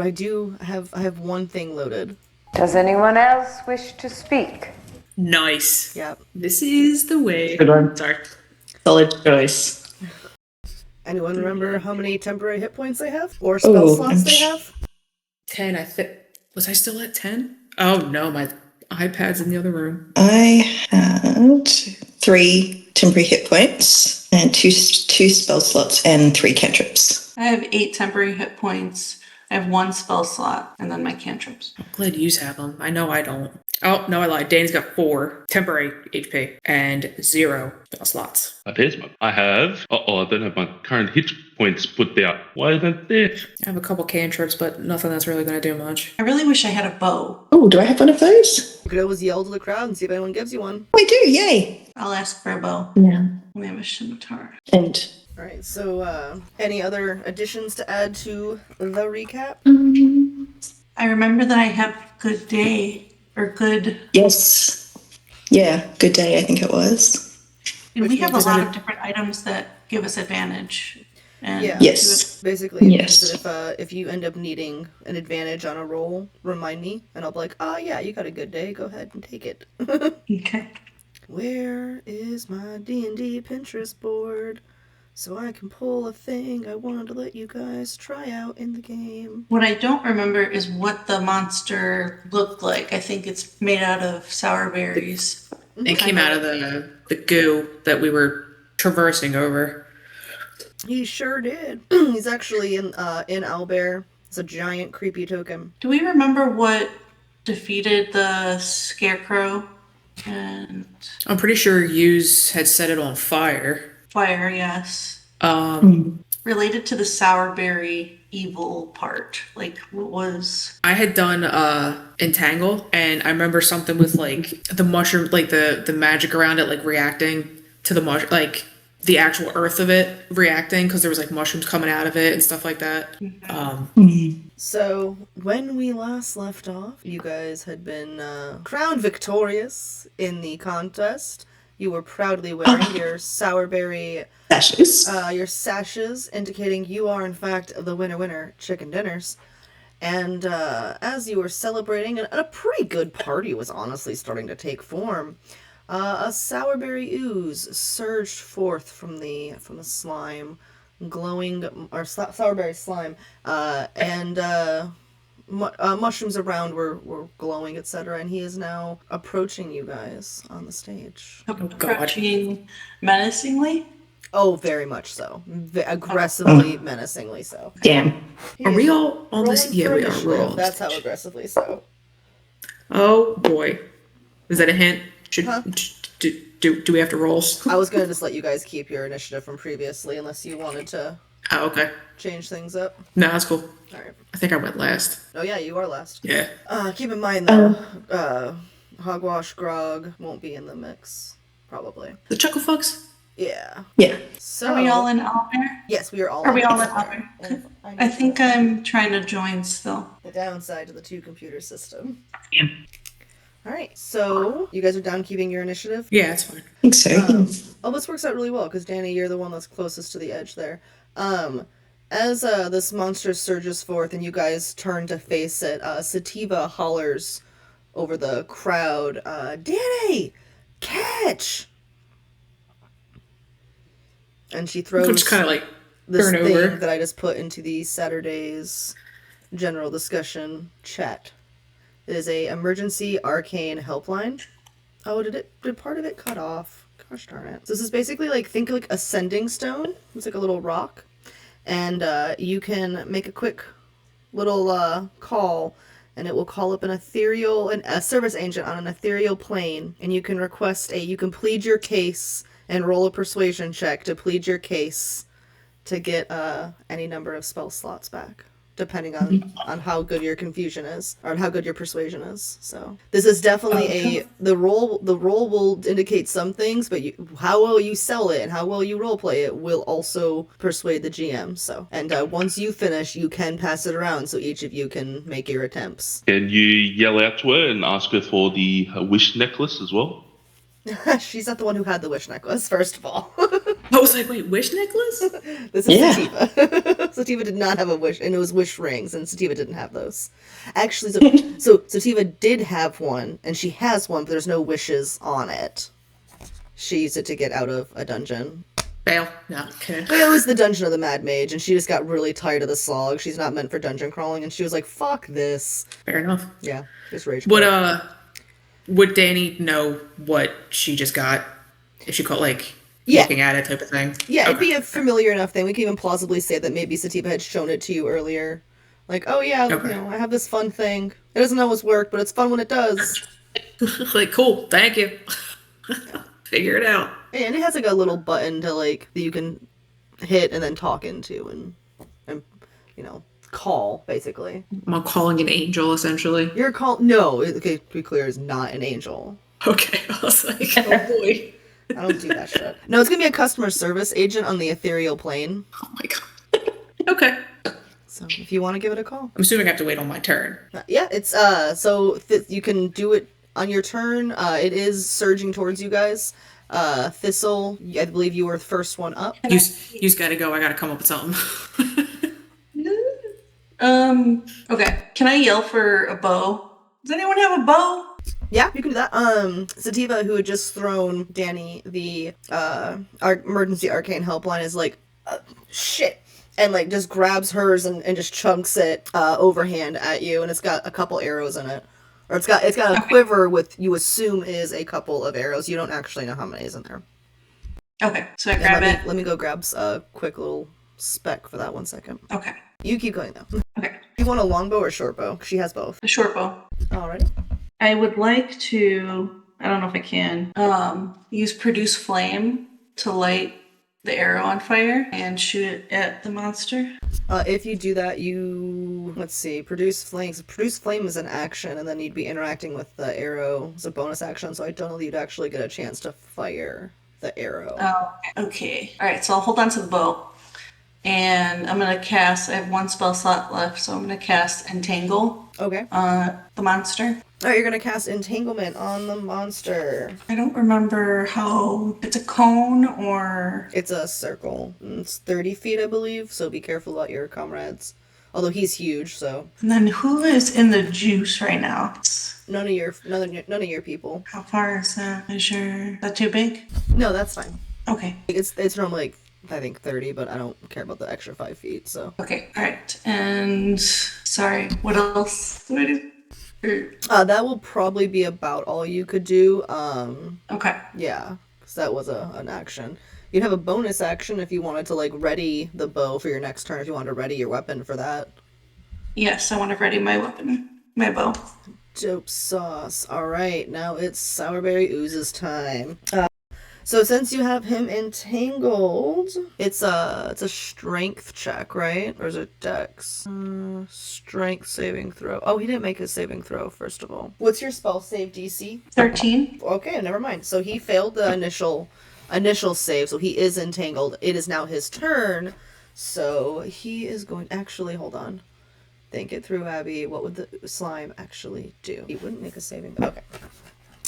but I have one thing loaded. Does anyone else wish to speak? Nice. Yep. This is the way. Good one. Sorry. Solid choice. Anyone remember how many temporary hit points they have? Or spell slots they have? 10, I think. Was I still at 10? Oh no, my iPad's in the other room. I had 3 temporary hit points and two spell slots and 3 cantrips. I have 8 temporary hit points. I have 1 spell slot, and then my cantrips. I'm glad you have them. I know I don't. Oh, no, I lied. Danny's got 4 temporary HP and 0 spell slots. There's one. I have. I don't have my current hit points put out. Why isn't there? I have a couple cantrips, but nothing that's really going to do much. I really wish I had a bow. Oh, do I have one of those? You could always yell to the crowd and see if anyone gives you one. I do, yay! I'll ask for a bow. Yeah. We have a scimitar. And Alright, so any other additions to add to the recap? I remember that I have good day, or good... yes. Yeah, good day, I think it was. We have a lot of different items that give us advantage. And Yeah. Yes. Basically, it Yes. means that if you end up needing an advantage on a roll, remind me, and I'll be like, yeah, you got a good day, go ahead and take it. Okay. Where is my D&D Pinterest board? So I can pull a thing I wanted to let you guys try out in the game. What I don't remember is what the monster looked like. I think it's made out of sour berries. It came out of the goo that we were traversing over. He sure did. He's actually in Owlbear. It's a giant creepy token. Do we remember what defeated the scarecrow? And I'm pretty sure Hughes had set it on fire. fire, yes. Related to the sour berry evil part. Like, what was... I had done Entangle, and I remember something with like the mushroom, like the magic around it, like reacting to the mushroom, like the actual earth of it reacting, because there was like mushrooms coming out of it and stuff like that. So, when we last left off, you guys had been crowned victorious in the contest. You were proudly wearing your sourberry Sashes. your sashes, indicating you are in fact the winner, chicken dinners. And as you were celebrating, and a pretty good party was honestly starting to take form, a sourberry ooze surged forth from the slime, glowing, or sourberry slime, and mushrooms around were glowing, etc. And he is now approaching you guys on the stage. Approaching menacingly? Oh, very much so. Aggressively, menacingly so. Damn. Are we all on this? Rolling Yeah, for we are. initiative, We're all on That's this how aggressively so. Oh boy, is that a hint? Should Huh? do we have to roll? I was gonna just let you guys keep your initiative from previously, unless you wanted to Oh, okay. change things up. No, that's cool. All right. I think I went last. Oh yeah, you are last. Yeah. Keep in mind though, Hogwash Grog won't be in the mix, probably. The Chuckle Fucks? Yeah. Yeah. So Are we all in Owlbear? Yes, we are all. Are we in all in Owlbear. Owlbear? And I think I'm trying to join still. the downside to the 2-computer system. Yeah. All right, so you guys are down keeping your initiative. Yeah, that's fine. I think so. Oh, this works out really well because Danny, you're the one that's closest to the edge there. As this monster surges forth and you guys turn to face it, Sativa hollers over the crowd, Danny, catch! And she throws Just kind of like this turn thing over. that I just put into the Saturday's general discussion chat. It is a emergency arcane helpline. Oh, did part of it cut off? Gosh darn it. So this is basically think like a sending stone. It's like a little rock. And you can make a quick little call, and it will call up a service agent on an ethereal plane, and you can you can plead your case and roll a persuasion check to plead your case to get any number of spell slots back, depending on how good your confusion is, or how good your persuasion is. So this is definitely the roll will indicate some things, but how well you sell it and how well you roleplay it will also persuade the GM. So, and once you finish, you can pass it around so each of you can make your attempts. Can you yell out to her and ask her for the wish necklace as well? She's not the one who had the wish necklace, first of all. I was like, wait, wish necklace? This is Yeah. Sativa. Sativa did not have a wish, and it was wish rings, and Sativa didn't have those. Actually, so Sativa did have one, and she has one, but there's no wishes on it. She used it to get out of a dungeon. Fail. No, kidding. It was the Dungeon of the Mad Mage, and she just got really tired of the slog. She's not meant for dungeon crawling, and she was like, fuck this. Fair enough. Yeah, just rage. Would Danny know what she just got? If she caught, like, Yeah. looking at it type of thing? Yeah, Okay. it'd be a familiar enough thing. We can even plausibly say that maybe Sativa had shown it to you earlier. Like, oh yeah, Okay. I have this fun thing. It doesn't always work, but it's fun when it does. Like, cool, thank you. Figure it out. And it has like a little button to like that you can hit and then talk into and call basically. I'm calling an angel, essentially. Your call okay, to be clear, is not an angel. Okay, I was like, oh boy. I don't do that shit. No, it's gonna be a customer service agent on the ethereal plane. Oh my god. Okay. So if you want to give it a call. I'm assuming I have to wait on my turn. Yeah, it's you can do it on your turn. It is surging towards you guys. Thistle, I believe you were the first one up. You's gotta go. I gotta come up with something. Okay. Can I yell for a bow? Does anyone have a bow? Yeah, you can do that. Sativa, who had just thrown Danny the our emergency arcane helpline, is like, shit, and like just grabs hers and just chunks it overhand at you, and it's got a couple arrows in it, or it's got a quiver with you assume is a couple of arrows. You don't actually know how many is in there. Okay. So I And grab it. let me go grab a quick little spec for that 1 second. Okay. You keep going though. Okay. You want a longbow or short bow? She has both. The short bow. Alrighty. I would like to, I don't know if I can, use produce flame to light the arrow on fire and shoot it at the monster. If you do that, let's see, produce flames. Produce flame is an action, and then you'd be interacting with the arrow as a bonus action, so I don't know that you'd actually get a chance to fire the arrow. Oh, okay. All right, so I'll hold on to the bow. And I'm going to cast, I have one spell slot left, so I'm going to cast Entangle Okay. on the monster. Alright, you're gonna cast Entanglement on the monster. I don't remember how, it's a cone or... It's a circle. It's 30 feet, I believe, so be careful about your comrades. Although he's huge, so And then who is in the juice right now? none of your people. How far is that? Is that too big? No, that's fine. Okay. It's normally like, I think 30, but I don't care about the extra 5 feet, so. Okay, all right. And sorry, what else do I do? That will probably be about all you could do. Okay. Yeah, because that was an action. You'd have a bonus action if you wanted to like ready the bow for your next turn. If you wanted to ready your weapon for that. Yes, I want to ready my weapon, my bow. Dope sauce. All right, now it's Sourberry Ooze's time. So since you have him entangled, it's a strength check, right? Or is it dex? Strength saving throw. Oh, he didn't make his saving throw, first of all. What's your spell save DC? 13. Okay, never mind. So he failed the initial save, so he is entangled. It is now his turn. So he is going, actually, hold on. Think it through, Abby. What would the slime actually do? He wouldn't make a saving. Okay.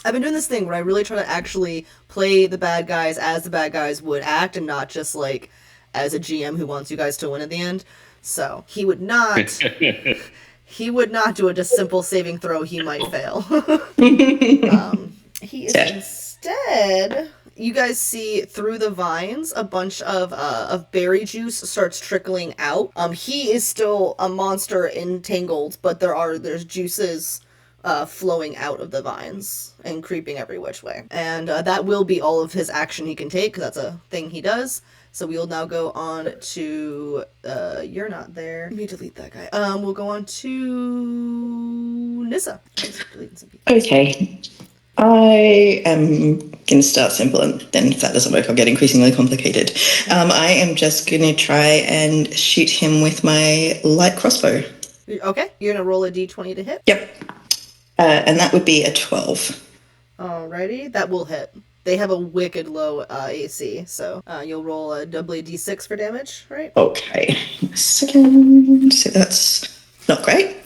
I've been doing this thing where I really try to actually play the bad guys as the bad guys would act and not just like as a GM who wants you guys to win at the end. So he would not do a just simple saving throw. He might fail. He is instead, you guys see through the vines a bunch of berry juice starts trickling out. He is still a monster entangled, but there's juices flowing out of the vines and creeping every which way. And that will be all of his action he can take, because that's a thing he does. So we will now go on to, you're not there. Let me delete that guy. We'll go on to Nissa. Okay. I am going to start simple, and then if that doesn't work, I'll get increasingly complicated. I am just going to try and shoot him with my light crossbow. Okay, you're going to roll a d20 to hit. Yep. And that would be a 12. Alrighty, that will hit. They have a wicked low AC, so you'll roll a d6 for damage, right? Okay. Second. So that's not great.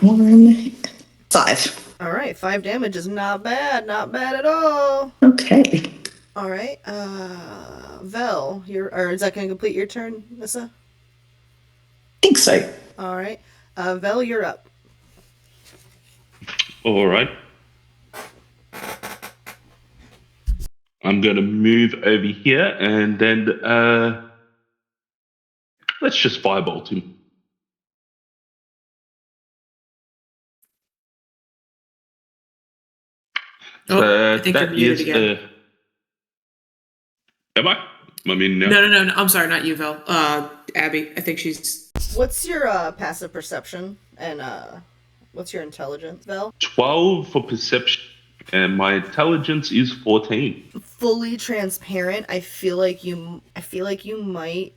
1, 5. Alright, 5 damage is not bad at all. Okay. All right. Vel, or is that going to complete your turn, Nissa? Think so. All right. Vel, you're up. All right. I'm going to move over here and then let's just firebolt him. Oh, I think you're That muted is again. am I? I mean, no. No. I'm sorry, not you, Vel. Abby. I think she's. What's your passive perception and what's your intelligence, Vel? 12 for perception, and my intelligence is 14. Fully transparent. I feel like you might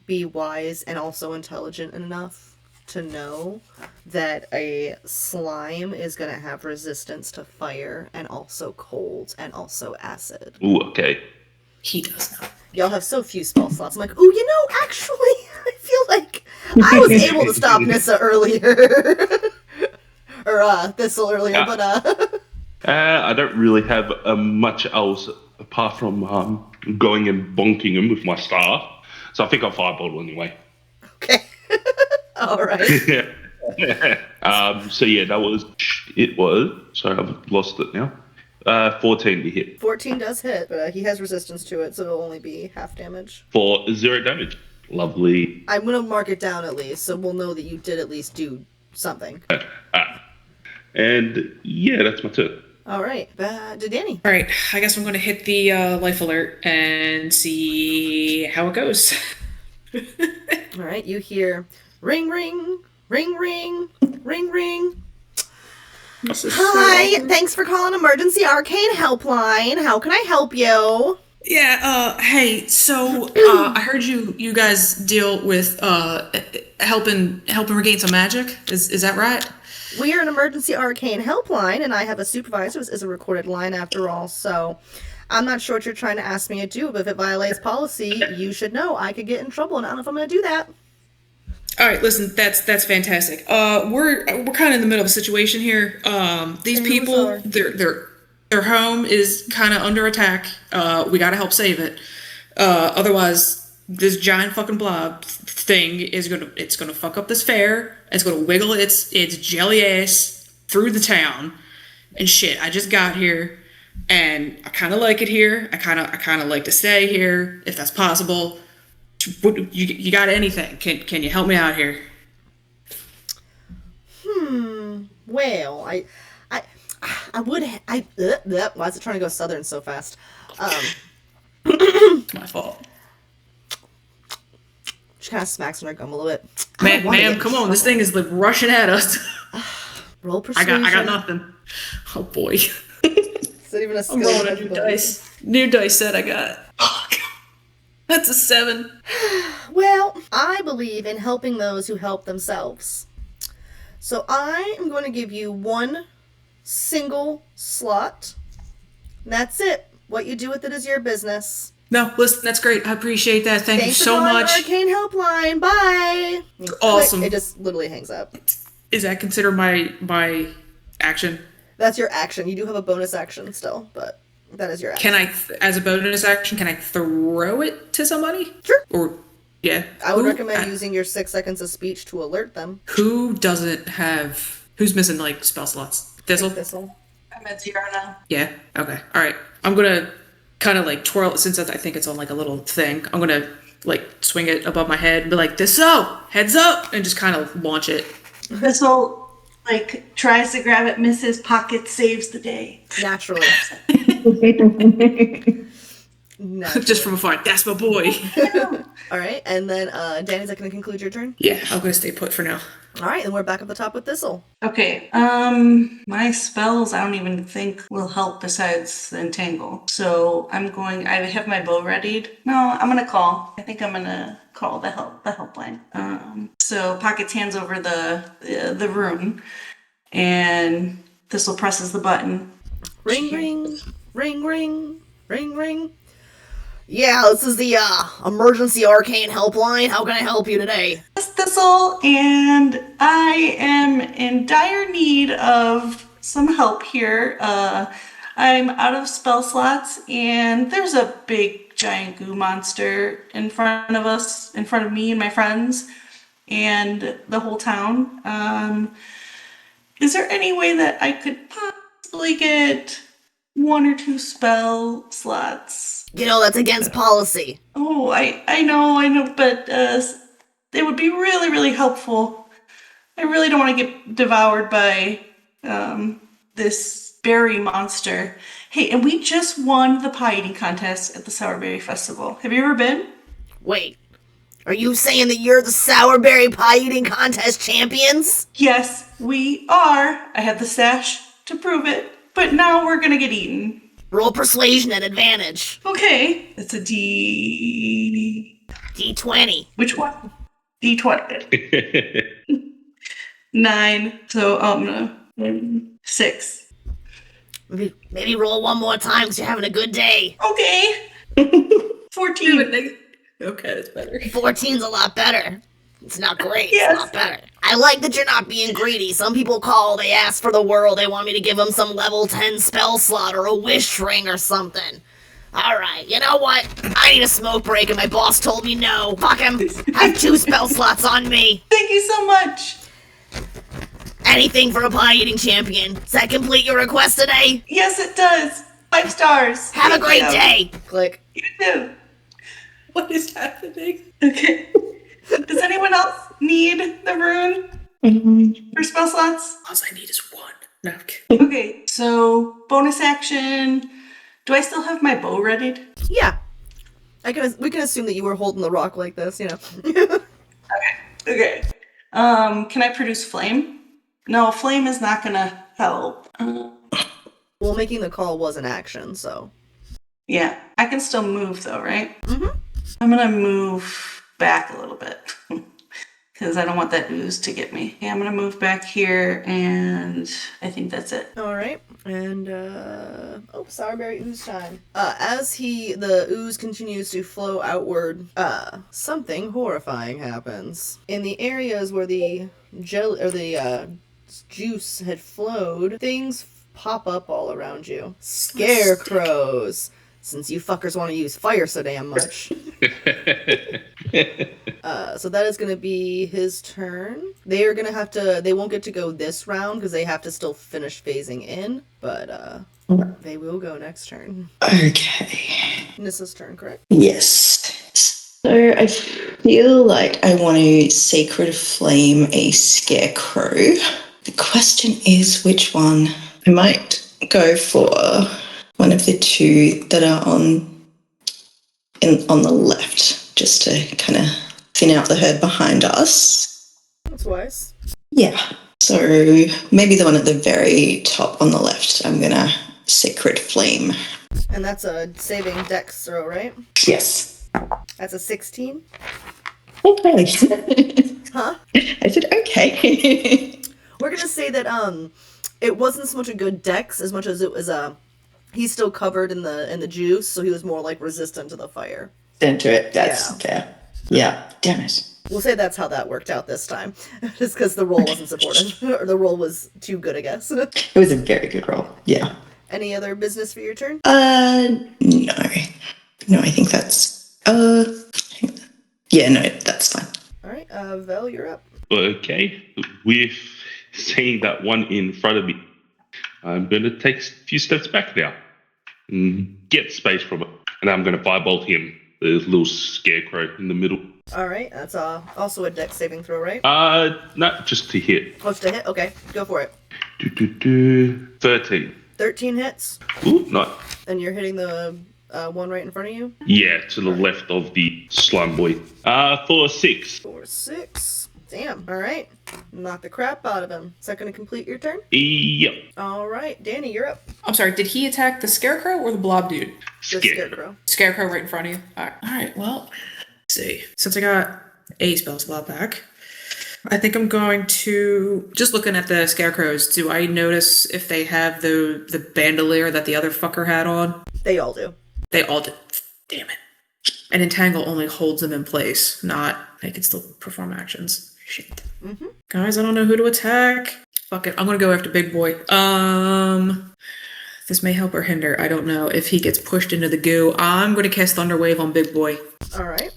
be wise and also intelligent enough to know that a slime is going to have resistance to fire and also cold and also acid. Ooh, okay. He does not. Y'all have so few spell slots. I'm like, ooh, actually, I feel like I was able to stop Nissa earlier. or Thistle earlier, but I don't really have much else apart from going and bonking him with my staff. So I think I'll firebolt anyway. okay. All right. So yeah, it was. Sorry, I've lost it now. 14 to hit 14 does hit, but he has resistance to it, so it'll only be half damage. for 0 damage. Lovely. I'm gonna mark it down at least, so we'll know that you did at least do something. And yeah, that's my turn. All right, to Danny. All right, I guess I'm going to hit the life alert and see how it goes. All right, you hear ring, ring, ring, ring, ring, ring. Hi, thanks for calling Emergency Arcane Helpline. How can I help you? Yeah, hey, so I heard you guys deal with helping regain some magic. Is that right? We are an Emergency Arcane Helpline, and I have a supervisor. This is a recorded line after all, so I'm not sure what you're trying to ask me to do, but if it violates policy, you should know I could get in trouble, and I don't know if I'm going to do that. All right, listen, that's fantastic. We're kind of in the middle of a situation here. These people, their home is kind of under attack. We got to help save it. Otherwise, this giant fucking blob thing is gonna fuck up this fair. It's gonna wiggle its jelly ass through the town and shit. I just got here, and I kind of like it here. I kind of like to stay here if that's possible. You got anything? Can you help me out here? Well, I would. Why is it trying to go southern so fast? My fault. She kind of smacks on her gum a little bit. Ma'am, come on! This thing is like rushing at us. Roll persuasion. I got nothing. Oh boy. Is it even a skill? I'm rolling a new dice. New dice set I got. Fuck. That's a 7. Well, I believe in helping those who help themselves. So I am going to give you one single slot. That's it. What you do with it is your business. No, listen, that's great. I appreciate that. Thank you so much. Arcane Helpline. Bye. Awesome. It just literally hangs up. Is that considered my action? That's your action. You do have a bonus action still, but that is your action. Can I, as a bonus action, can I throw it to somebody? Sure. Or, yeah. I would recommend using your 6 seconds of speech to alert them. Who's missing, like, spell slots? Thistle? I'm at 0 now. Yeah? Okay. Alright. I'm gonna kind of, like, twirl it, since I think it's on, like, a little thing. I'm gonna, like, swing it above my head and be like, Thistle! Heads up! And just kind of launch it. Thistle, like, tries to grab it, misses, pocket, saves the day. Naturally. Just from afar. That's my boy. All right, and then Danny, is that going to conclude your turn? Yeah, I'm gonna stay put for now. All right, and we're back at the top with Thistle. Okay, my spells I don't even think will help besides the entangle. So I have my bow readied. No, I'm gonna call. I think I'm gonna call the helpline. So Pockets hands over the rune, and Thistle presses the button. Ring, ring, ring, ring, ring, ring. Yeah, this is the Emergency Arcane Helpline. How can I help you today? This is Thistle, and I am in dire need of some help here. I'm out of spell slots, and there's a big giant goo monster in front of us, in front of me and my friends, and the whole town. Is there any way that I could possibly get 1 or 2 spell slots? You know, that's against policy. Oh, I know, but they would be really, really helpful. I really don't want to get devoured by this berry monster. Hey, and we just won the pie eating contest at the Sourberry Festival. Have you ever been? Wait, are you saying that you're the Sourberry Pie Eating Contest champions? Yes, we are. I have the stash to prove it, but now we're gonna get eaten. Roll persuasion at advantage. Okay, it's a D20. Which one? D20. 9. So I'm gonna 6. Maybe roll one more time because you're having a good day. Okay. 14. Okay, that's better. 14's a lot better. It's not great. Yes. It's not better. I like that you're not being greedy. Some people call, they ask for the world. They want me to give them some level 10 spell slot or a wish ring or something. Alright, you know what? I need a smoke break and my boss told me no. Fuck him. Have 2 spell slots on me. Thank you so much. Anything for a pie eating champion. Does that complete your request today? Yes, it does. 5 stars. Have a Thank great you. day. Click. You too. What is happening? Okay. Does anyone else need the rune for spell slots? All I need is 1. No, I'm kidding. Okay, so bonus action. Do I still have my bow readied? Yeah. We can assume that you were holding the rock like this, you know. Okay. Can I produce flame? No, flame is not gonna help. Well, making the call was an action, so. Yeah, I can still move though, right? Mm-hmm. I'm gonna move back a little bit because I don't want that ooze to get me. Yeah, I'm gonna move back here, and I think that's it. All right, and Sourberry ooze time. As the ooze continues to flow outward, something horrifying happens in the areas where the juice had flowed. Things pop up all around you. Scarecrows. Since you fuckers want to use fire so damn much. So that is going to be his turn. They are going to have to, they won't get to go this round because they have to still finish phasing in, but they will go next turn. Okay. Nissa's turn, correct? Yes. So I feel like I want to Sacred Flame a Scarecrow. The question is which one. I might go for one of the 2 that are on the left, just to kind of thin out the herd behind us. That's wise. Yeah. So maybe the one at the very top on the left, I'm going to Sacred Flame. And that's a saving dex throw, right? Yes. That's a 16. Okay. Huh? I said okay. We're going to say that it wasn't so much a good dex as much as it was he's still covered in the juice, so he was more like resistant to the fire. Into it. That's fair. Yeah. Damn it. We'll say that's how that worked out this time. Just because the roll wasn't supportive. Or the roll was too good, I guess. It was a very good roll. Yeah. Any other business for your turn? No. No, I think that's yeah, no, that's fine. Alright, Vel, you're up. Okay, with seeing that one in front of me, I'm going to take a few steps back now and get space from it. And I'm going to firebolt him, the little scarecrow in the middle. Alright, that's also a dex saving throw, right? No, just to hit. Close to hit? Okay, go for it. 13. 13 hits. Ooh, nice. And you're hitting the one right in front of you? Yeah, to the left of the slime boy. For 6. For 6. Damn, alright. Knock the crap out of him. Is that going to complete your turn? Yep. Alright, Danny, you're up. I'm sorry, did he attack the scarecrow or the blob dude? The scarecrow. Scarecrow right in front of you. Alright, well, let's see. Since I got a spell slot back, I think I'm going to, just looking at the scarecrows, do I notice if they have the bandolier that the other fucker had on? They all do. They all do. Damn it. And Entangle only holds them in place, not, they can still perform actions. Shit. Mm-hmm. Guys, I don't know who to attack. Fuck it, I'm gonna go after Big Boy. This may help or hinder. I don't know. If he gets pushed into the goo, I'm going to cast Thunder Wave on Big Boy. All right.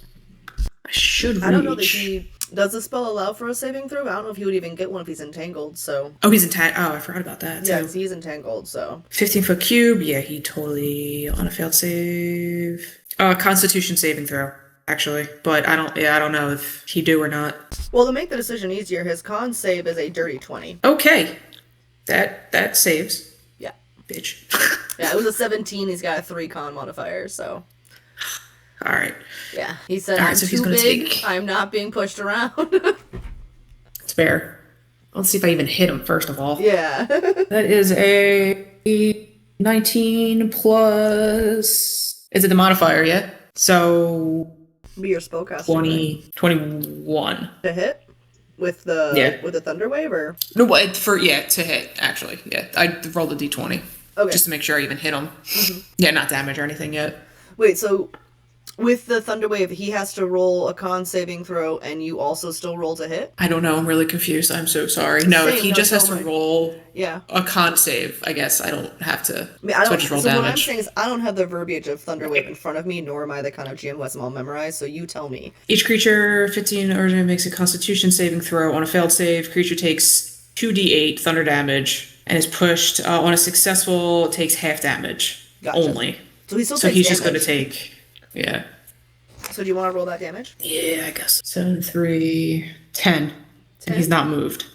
I should reach. I don't know that he does the spell allow for a saving throw. I don't know if he would even get one if he's entangled. So Oh, he's entangled. Oh, I forgot about that. yeah, too. 'cause he's entangled. So 15-foot cube. Yeah, he totally on a failed save. Constitution saving throw, actually. But I don't know if he do or not. well, to make the decision easier, his con save is a dirty 20. Okay, that saves. Yeah. Bitch. Yeah, it was a 17. He's got a 3 con modifier. So All right, yeah, he said, All right, I'm so he's too gonna big. take- I'm not being pushed around. it's fair. Let's see if I even hit him first of all. Yeah. That is a 19 plus. Is it the modifier yet? So Be your spellcaster. 20, 21. To hit with the Yeah. with the thunder wave or No, what to hit actually. Yeah, I rolled a d20 okay. just to make sure I even hit him. Yeah, not damage or anything yet. Wait, so with the thunder wave, he has to roll a con saving throw, and you also still roll to hit. I don't know. I'm really confused. I'm so sorry. No, if Same, he no, just has to totally. roll Yeah. a con save, I guess I don't have to. I mean, I so don't. just roll So what I'm damage. saying is, I don't have the verbiage of thunder wave in front of me, nor am I the kind of GM who has them all memorized. So you tell me. Each creature 15 or makes a Constitution saving throw. On a failed save, creature takes 2d8 thunder damage and is pushed. On a successful, it takes half damage Gotcha. only. So he still So takes he's just going to damage. take. Yeah. So do you want to roll that damage? Yeah, I guess. 7, 3, 10. And he's not moved.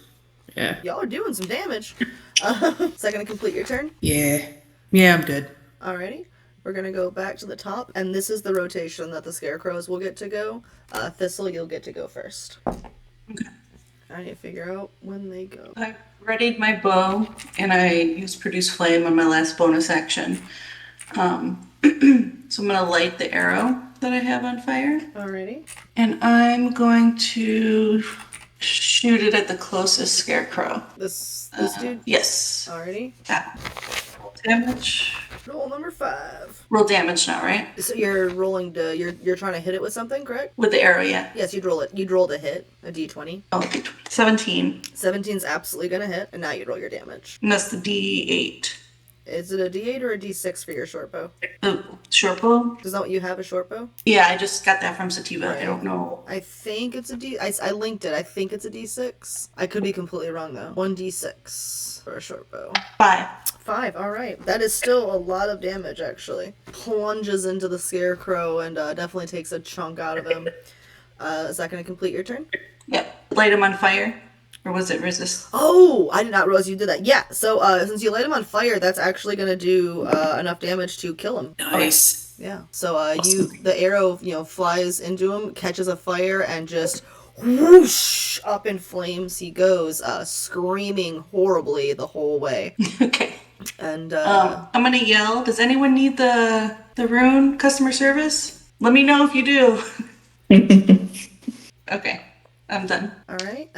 Yeah. Y'all are doing some damage. Is that gonna complete your turn? Yeah. Yeah, I'm good. Alrighty. We're gonna go back to the top, and this is the rotation that the scarecrows will get to go. Thistle, you'll get to go first. Okay. I need to figure out when they go. I readied my bow and I used produce flame on my last bonus action. So I'm gonna light the arrow that I have on fire, Alrighty. and I'm going to shoot it at the closest scarecrow. This dude. Yes. Alrighty. Yeah. Roll damage. Roll number 5. Roll damage now, right? So you're rolling to you're trying to hit it with something, correct? With the arrow, yeah. Yes, you'd roll it. You'd roll to hit a d20. Oh, 17. 17's absolutely gonna hit, and now you roll your damage. And that's the D8. Is it a d8 or a d6 for your short bow? The short bow? Is that what you have, a short bow? Yeah, I just got that from Sativa. I don't know. I think it's a D. I linked it. I think it's a D6. I could be completely wrong though. 1d6 for a short bow. 5. 5. All right. That is still a lot of damage. Actually, plunges into the scarecrow and definitely takes a chunk out of him. Is that going to complete your turn? Yep. Light him on fire. Or was it resist? Oh, I did not realize you did that. Yeah. So since you light him on fire, that's actually going to do enough damage to kill him. Nice. Yeah. So the arrow flies into him, catches a fire, and just whoosh up in flames he goes, screaming horribly the whole way. Okay. And I'm gonna yell. Does anyone need the rune customer service? Let me know if you do. Okay. I'm done. all right.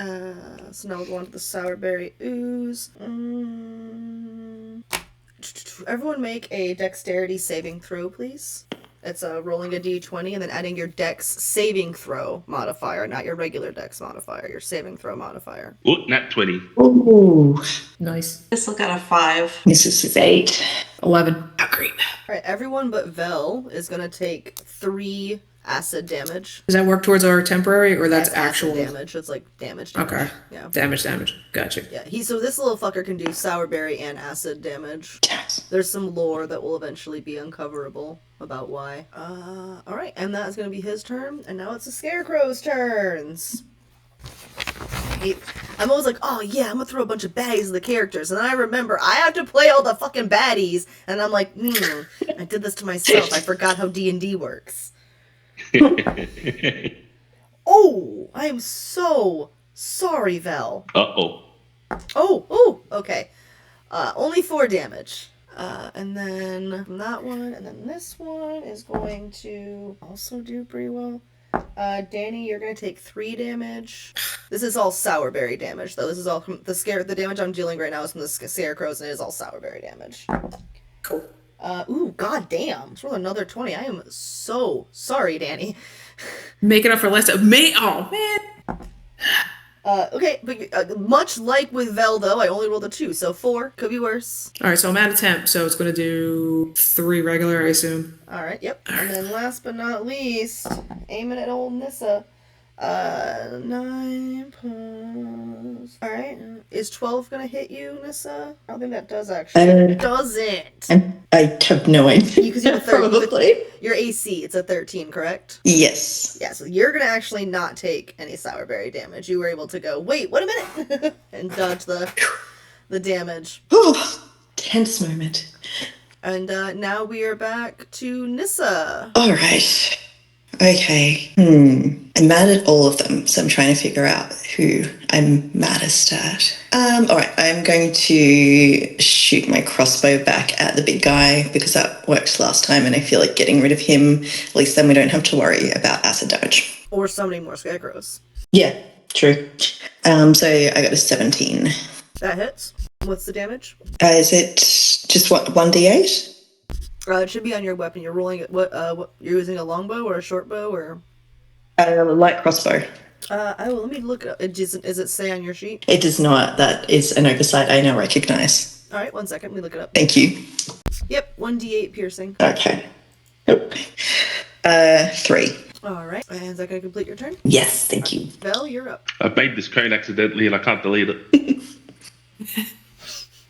So now we'll go on to the sourberry ooze. Everyone make a dexterity saving throw, please. It's rolling a d20 and then adding your dex saving throw modifier, not your regular dex modifier, your saving throw modifier. Oh, nat 20. Ooh, Nice. This will got a 5. this is 8. 11. Oh, great. All right, everyone but Vel is going to take 3 acid damage. Does that work towards our temporary or that's Acid actual? damage. It's like damage. Okay. Yeah. Damage. Gotcha. Yeah. So this little fucker can do sourberry and acid damage. There's some lore that will eventually be uncoverable about why. All right, and that's gonna be his turn, and now it's the scarecrow's turns. I'm always like, oh yeah, I'm gonna throw a bunch of baddies at the characters, and then I remember I have to play all the fucking baddies, and I'm like, I did this to myself. I forgot how D&D works. Oh, I am so sorry, Vel. Uh-oh. Oh, okay. Only 4 damage. And then from that one, and then this one is going to also do pretty well. Danny, you're gonna take 3 damage. This is all sourberry damage, though. This is all from the damage I'm dealing right now is from the scarecrows, and it is all sourberry damage. Cool. Ooh, goddamn! Let's roll another 20. I am so sorry, Danny. Making up for last. Oh man. Okay, but much like with Vel, though, I only rolled a 2, so 4 could be worse. All right, so I'm at a temp, so it's gonna do 3 regular, I assume. All right, yep. And then last but not least, aiming at old Nissa. 9 plus. All right, is 12 gonna hit you, Nissa? I don't think that does actually. It doesn't. I have no idea. Because you have a Probably. Your AC, it's a 13, correct? Yes. Yeah, so you're gonna actually not take any Sourberry damage. You were able to go, wait a minute, and dodge the damage. Oh, tense moment. And now we are back to Nissa. All right. Okay. I'm mad at all of them, so I'm trying to figure out who I'm maddest at. All right. I'm going to shoot my crossbow back at the big guy because that worked last time, and I feel like getting rid of him, at least then we don't have to worry about acid damage. Or summoning more scarecrows. Yeah, true. So I got a 17. That hits. What's the damage? Is it just 1d8? It should be on your weapon. You're rolling it. What you're using a longbow or a short bow or? Light crossbow. Let me look it up. Does it say on your sheet? It does not. That is an oversight I now recognize. All right, 1 second. Let me look it up. Thank you. Yep, 1d8 piercing. Okay. Oh. 3. All right, and is that going to complete your turn? Yes, thank you. Vel, you're up. I've made this cone accidentally and I can't delete it.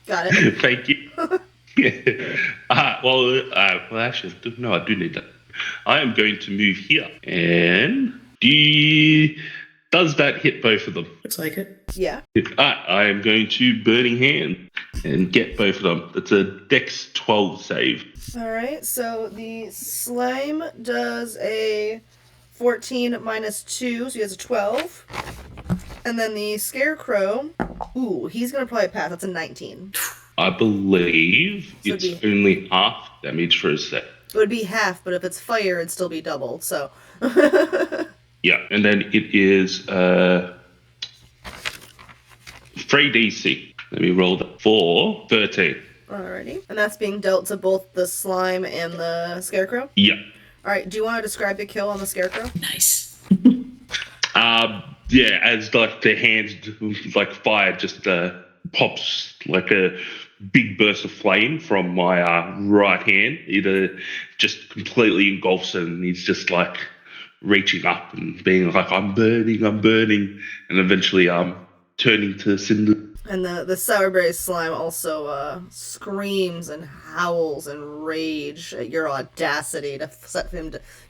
Got it. Thank you. Well, actually, no, I do need that. I am going to move here. And does that hit both of them? Looks like it. Yeah. I am going to Burning Hand and get both of them. It's a Dex 12 save. All right, so the slime does a 14 minus 2, so he has a 12. And then the scarecrow, he's going to probably pass. That's a 19. I believe So it's only half damage for a set. It would be half, but if it's fire, it'd still be double, so. Yeah, and then it is 3d6. Let me roll that for 13. Alrighty. And that's being dealt to both the slime and the scarecrow? Yeah. Alright, do you want to describe the kill on the scarecrow? Nice. Yeah, as like the hands like fire just pops like a big burst of flame from my right hand. It just completely engulfs it, and he's just like reaching up and being like, I'm burning, and eventually turning to cinder. And the Sourberry Slime also screams and howls and rage at your audacity to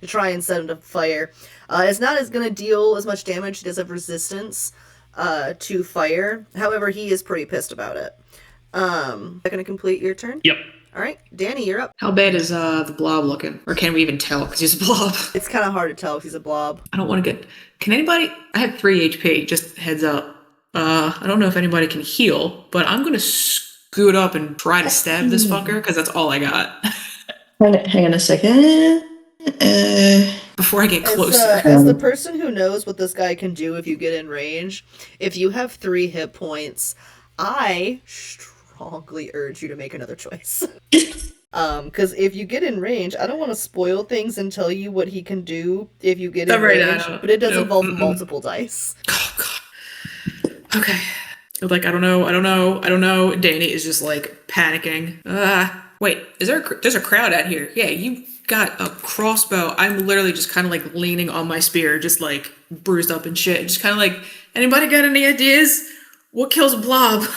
try and set him to fire. It's not as going to deal as much damage. He does have resistance to fire. However, he is pretty pissed about it. Is that going to complete your turn? Yep. All right, Danny, you're up. How bad is the blob looking? Or can we even tell because he's a blob? It's kind of hard to tell if he's a blob. I don't want to get... Can anybody... I have 3 HP, just heads up. I don't know if anybody can heal, but I'm going to scoot up and try to stab this fucker because that's all I got. Hang on a second. Before I get closer. As the person who knows what this guy can do if you get in range, if you have 3 hit points, I strongly urge you to make another choice. Because if you get in range, I don't want to spoil things and tell you what he can do if you get in range, but it does involve multiple dice. Oh, God. Okay. Like, I don't know. Danny is just, like, panicking. Wait, there's a crowd out here. Yeah, you got a crossbow. I'm literally just kind of, like, leaning on my spear, just, like, bruised up and shit. Just kind of like, anybody got any ideas? What kills a blob?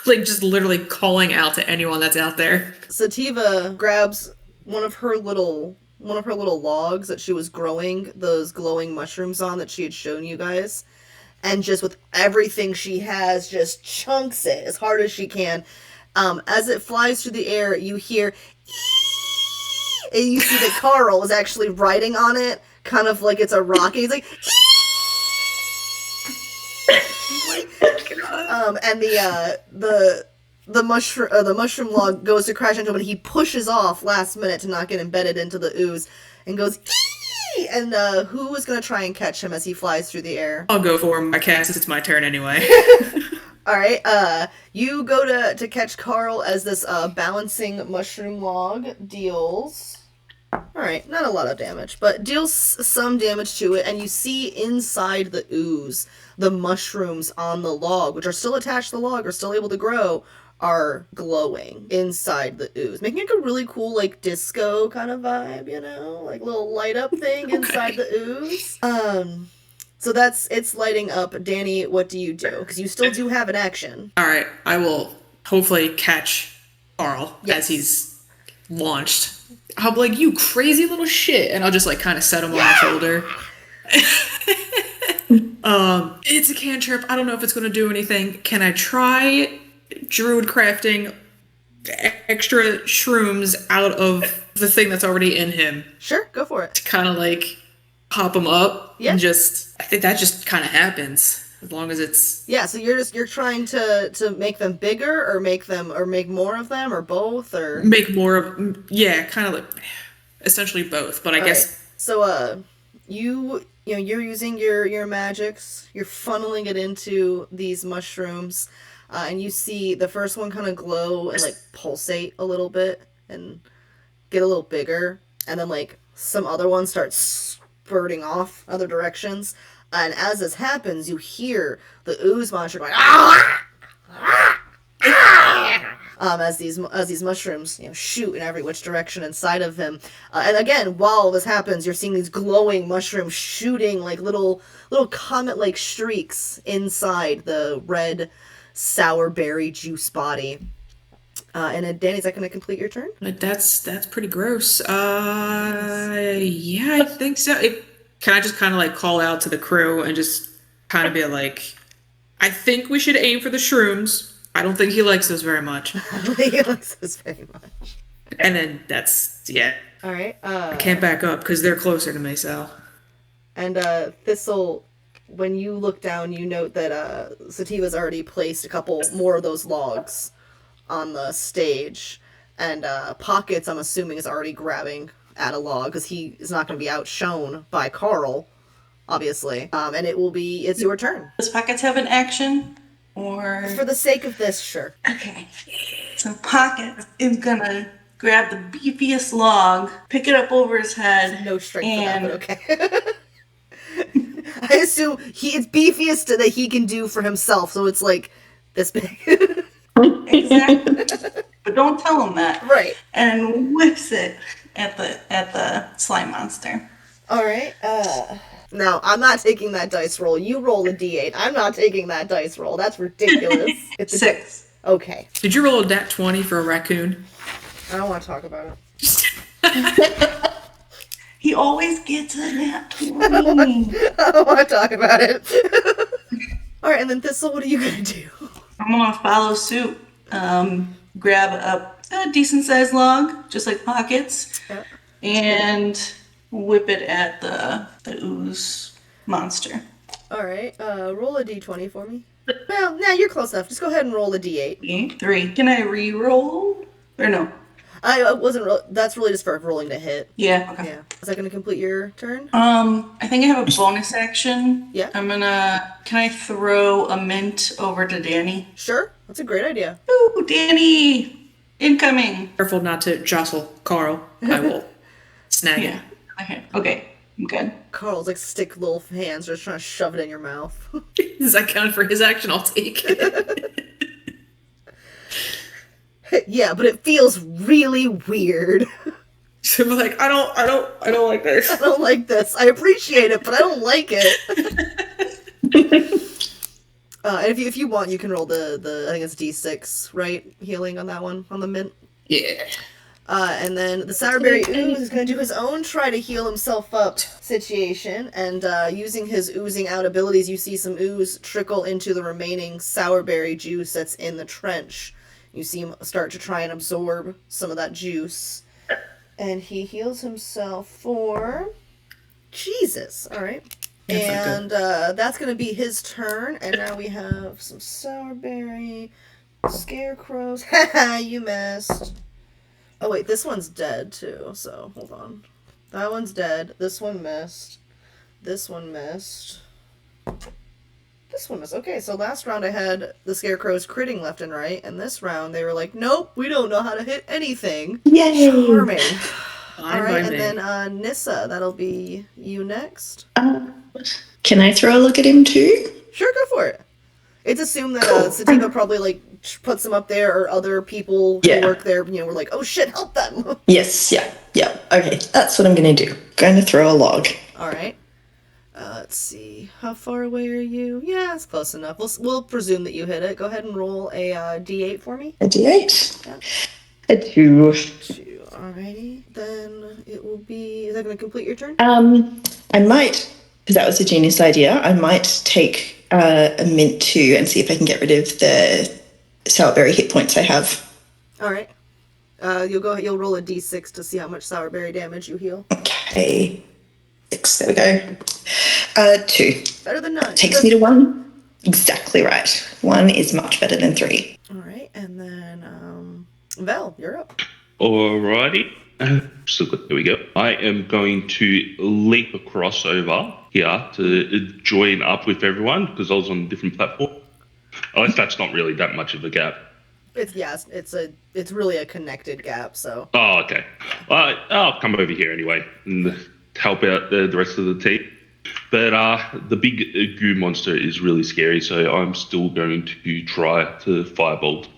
Like, just literally calling out to anyone that's out there. Sativa grabs one of her little logs that she was growing those glowing mushrooms on that she had shown you guys, and just with everything she has, just chunks it as hard as she can. As it flies through the air, you hear, "Eee!" and you see that Carl is actually riding on it, kind of like it's a rocket. He's like, "Eee!" And the mushroom log goes to crash into him, and he pushes off last minute to not get embedded into the ooze, and goes, "Eee!" And who is going to try and catch him as he flies through the air? I'll go for him. I cast it's my turn anyway. Alright, you go to catch Carl as this balancing mushroom log deals Alright, not a lot of damage, but deals some damage to it, and you see inside the ooze, the mushrooms on the log, which are still attached to the log, are still able to grow, are glowing inside the ooze, making like a really cool, like, disco kind of vibe, you know? Like, little light-up thing inside the ooze. So it's lighting up. Danny, what do you do? Because you still do have an action. Alright, I will hopefully catch Carl Yes. as he's launched. I'll be like, you crazy little shit, and I'll just like kind of set him on my shoulder. It's a cantrip. I don't know if it's going to do anything. Can I try druid crafting extra shrooms out of the thing that's already in him Sure, go for it. to kind of like pop him up? Yeah. And I think that just kind of happens as long as it's Yeah, so you're trying to make them bigger, or make more of them, or both, or make more of, yeah, kind of like essentially both, but I guess Right. So you're using your magics, you're funneling it into these mushrooms, and you see the first one kind of glow and like pulsate a little bit and get a little bigger, and then like some other ones start spurting off other directions. And as this happens, you hear the ooze monster going as these mushrooms shoot in every which direction inside of him. And again, while this happens, you're seeing these glowing mushrooms shooting like little comet-like streaks inside the red sourberry juice body. And then, Danny, is that going to complete your turn? that's pretty gross. Yeah, I think so. Can I just kind of like call out to the crew and just kind of be like, I think we should aim for the shrooms. I don't think he likes those very much. He likes this very much. And then yeah. All right. I can't back up because they're closer to me, so. And Thistle, when you look down, you note that Sativa's already placed a couple more of those logs on the stage. And Pockets, I'm assuming, is already grabbing at a log because he is not going to be outshone by Carl, obviously. And it's your turn. Does Pockets have an action? Or For the sake of this, sure. okay. So Pockets is gonna grab the beefiest log, pick it up over his head. No strength and for that, but okay. I assume it's beefiest that he can do for himself, so it's like this big. Exactly. But don't tell him that. Right. And whips it at the slime monster. All right. No, I'm not taking that dice roll. You roll a d8. I'm not taking that dice roll. That's ridiculous. It's a 6. Okay. Did you roll a nat 20 for a raccoon? I don't want to talk about it. He always gets a nat 20. I don't want to talk about it. All right, and then Thistle, what are you gonna do? I'm gonna follow suit. Grab a decent sized log, just like Pockets, Yeah. and whip it at the ooze monster. All right. Roll a d20 for me. Well, nah, you're close enough. Just go ahead and roll a d8. 3. Can I re-roll? Or no? I wasn't. That's really just for rolling to hit. Yeah. Okay. Yeah. Is that gonna complete your turn? I think I have a bonus action. Yeah. Can I throw a mint over to Danny? Sure. That's a great idea. Ooh, Danny! Incoming! Careful not to jostle Carl. I will snag Yeah. Okay. I'm good. Carl's like stick little hands, just trying to shove it in your mouth. it. Does that count for his action? I'll take it. Yeah, but it feels really weird. So I'm like, I don't like this. I don't like this. I appreciate it, but I don't like it. And if you want, you can roll the I think it's D6, right? Healing on that one, on the mint. Yeah. And then the Sourberry Ooze is going to do his own try to heal himself up situation, and using his oozing out abilities, you see some ooze trickle into the remaining Sourberry juice that's in the trench. You see him start to try and absorb some of that juice. And he heals himself for... Jesus. All right. And that's going to be his turn. And now we have some Sourberry scarecrows. Haha, you missed. Oh, wait. This one's dead, too. So, hold on. That one's dead. This one missed. This one missed. This one missed. Okay, so last round I had the scarecrows critting left and right. And this round they were like, nope, we don't know how to hit anything. Yay! Charming. All right, and then Nissa, that'll be you next. Can I throw a look at him too? Sure, go for it. It's assumed that Cool. Sativa probably like puts them up there, or other people who work there, were like, "Oh shit, help them!" Yes, yeah. Okay, that's what I'm gonna do. Going to throw a log. All right. Let's see. How far away are you? Yeah, it's close enough. We'll presume that you hit it. Go ahead and roll a d8 for me. A D8. Yeah. A 2. 2. Alrighty. Then it will be. Is that going to complete your turn? I might, because that was a genius idea. I might take a mint 2 and see if I can get rid of the sourberry hit points I have. All right. You'll roll a d6 to see how much sourberry damage you heal. Okay. 6. There we go. 2. Better than none. Takes me to 1. Exactly right. 1 is much better than 3. All right, and then Val, you're up. Alrighty. So good. There we go. I am going to leap across over here to join up with everyone because I was on a different platform. At least that's not really that much of a gap. It's really a connected gap. So. Oh, okay. I'll come over here anyway and help out the rest of the team. But the big goo monster is really scary, so I'm still going to try to firebolt.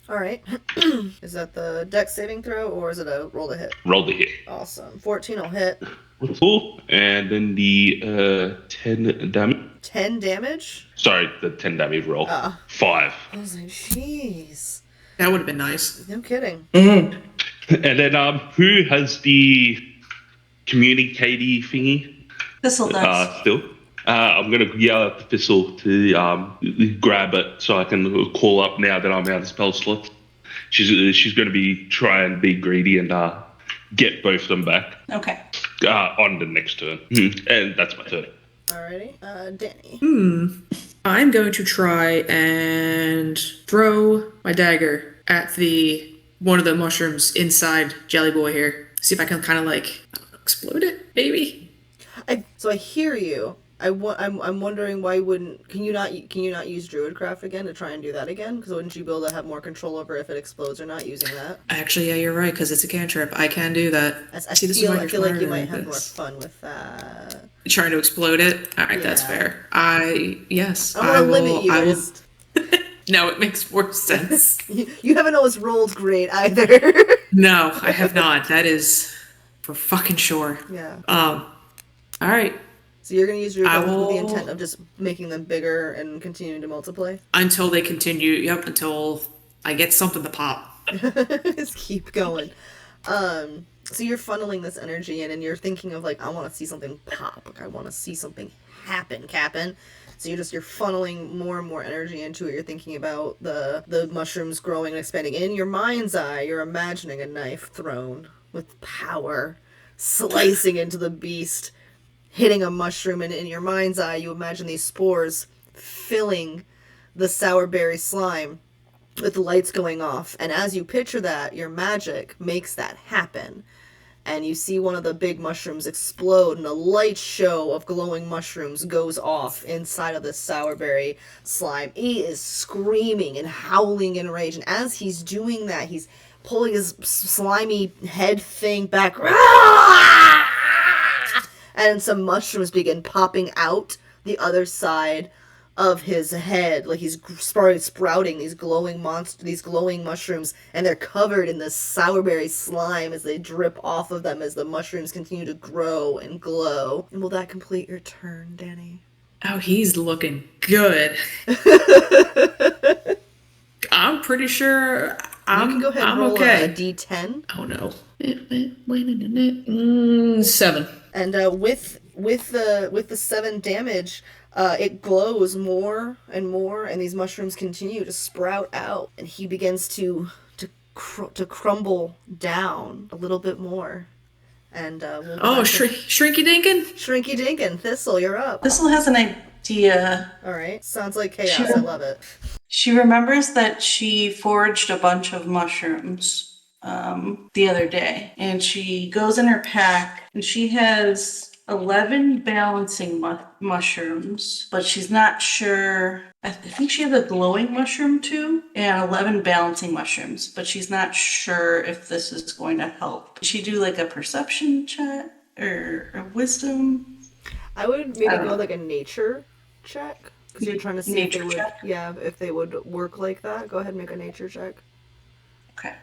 All right. Is that the dex saving throw, or is it a roll to hit? Roll the hit. Awesome. 14 will hit. Cool. And then the 10 damage. 10 damage? Sorry, the 10 damage roll. 5. I was like, jeez. That would have been nice. No kidding. And then who has the communicatey thingy? Thistle does. Still. I'm going to yell at the Thistle to grab it so I can call up now that I'm out of spell slots. She's going to be try and be greedy and get both of them back. Okay. On the next turn. And that's my turn. Alrighty. Danny. I'm going to try and throw my dagger at one of the mushrooms inside Jelly Boy here. See if I can kind of explode it, maybe. So I hear you. I'm wondering why can you not use Druidcraft again to try and do that again? Because wouldn't you be able to have more control over if it explodes or not using that? Actually, yeah, you're right, because it's a cantrip. I can do that. I feel like you might have more fun with that. Trying to explode it? Alright, that's fair. Yes. I'm gonna limit you. I will. No, it makes more sense. You haven't always rolled great either. No, I have not. That is for fucking sure. Yeah. Alright. So you're going to use your with the intent of just making them bigger and continuing to multiply? Until they continue, until I get something to pop. Just keep going. So you're funneling this energy in and you're thinking of I want to see something pop. I want to see something happen, Cap'n. So you're funneling more and more energy into it. You're thinking about the mushrooms growing and expanding. In your mind's eye, you're imagining a knife thrown with power, slicing into the beast, hitting a mushroom, and in your mind's eye, you imagine these spores filling the Sourberry Slime with the lights going off. And as you picture that, your magic makes that happen. And you see one of the big mushrooms explode, and a light show of glowing mushrooms goes off inside of the Sourberry Slime. He is screaming and howling in rage, and as he's doing that, he's pulling his slimy head thing back. And some mushrooms begin popping out the other side of his head, he's sprouting these glowing mushrooms, and they're covered in this Sourberry Slime as they drip off of them as the mushrooms continue to grow and glow. And will that complete your turn, Danny? Oh, he's looking good. I'm pretty sure You can go ahead and roll okay. a d10. Oh no. 7. And with the 7 damage, it glows more and more, and these mushrooms continue to sprout out, and he begins to crumble down a little bit more. And Shrinky Dinkin? Shrinky Dinkin, Thistle, you're up. Thistle has an idea. All right, sounds like chaos. I love it. She remembers that she foraged a bunch of mushrooms the other day, and she goes in her pack, and she has 11 balancing mushrooms, but she's not sure. I think she has a glowing mushroom too, and 11 balancing mushrooms, but she's not sure if this is going to help. Should she do like a perception check or a wisdom? I would maybe I don't go know. like a nature check because you're trying to see if they Nature would, check? yeah, if they would work like that. Go ahead and make a nature check. Okay.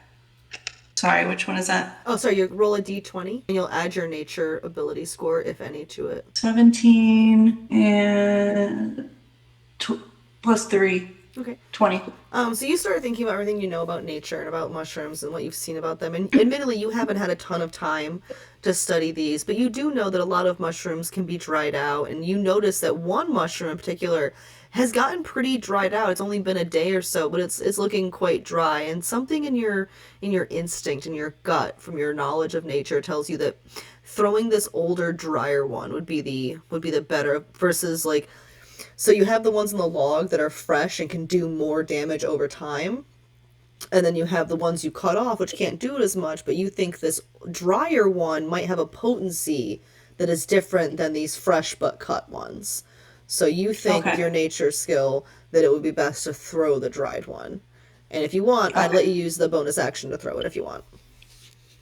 Sorry, which one is that? Oh, sorry, you roll a d20 and you'll add your nature ability score, if any, to it. 17 and plus 3. Okay. 20. So you started thinking about everything you know about nature and about mushrooms and what you've seen about them. And admittedly, you haven't had a ton of time to study these, but you do know that a lot of mushrooms can be dried out. And you notice that one mushroom in particular has gotten pretty dried out. It's only been a day or so, but it's looking quite dry. And something in your instinct, in your gut, from your knowledge of nature, tells you that throwing this older, drier one would be the better versus like. So you have the ones in the log that are fresh and can do more damage over time. And then you have the ones you cut off, which can't do it as much, but you think this drier one might have a potency that is different than these fresh but cut ones. So you think with Okay. your nature skill that it would be best to throw the dried one. And if you want, I'd let you use the bonus action to throw it if you want.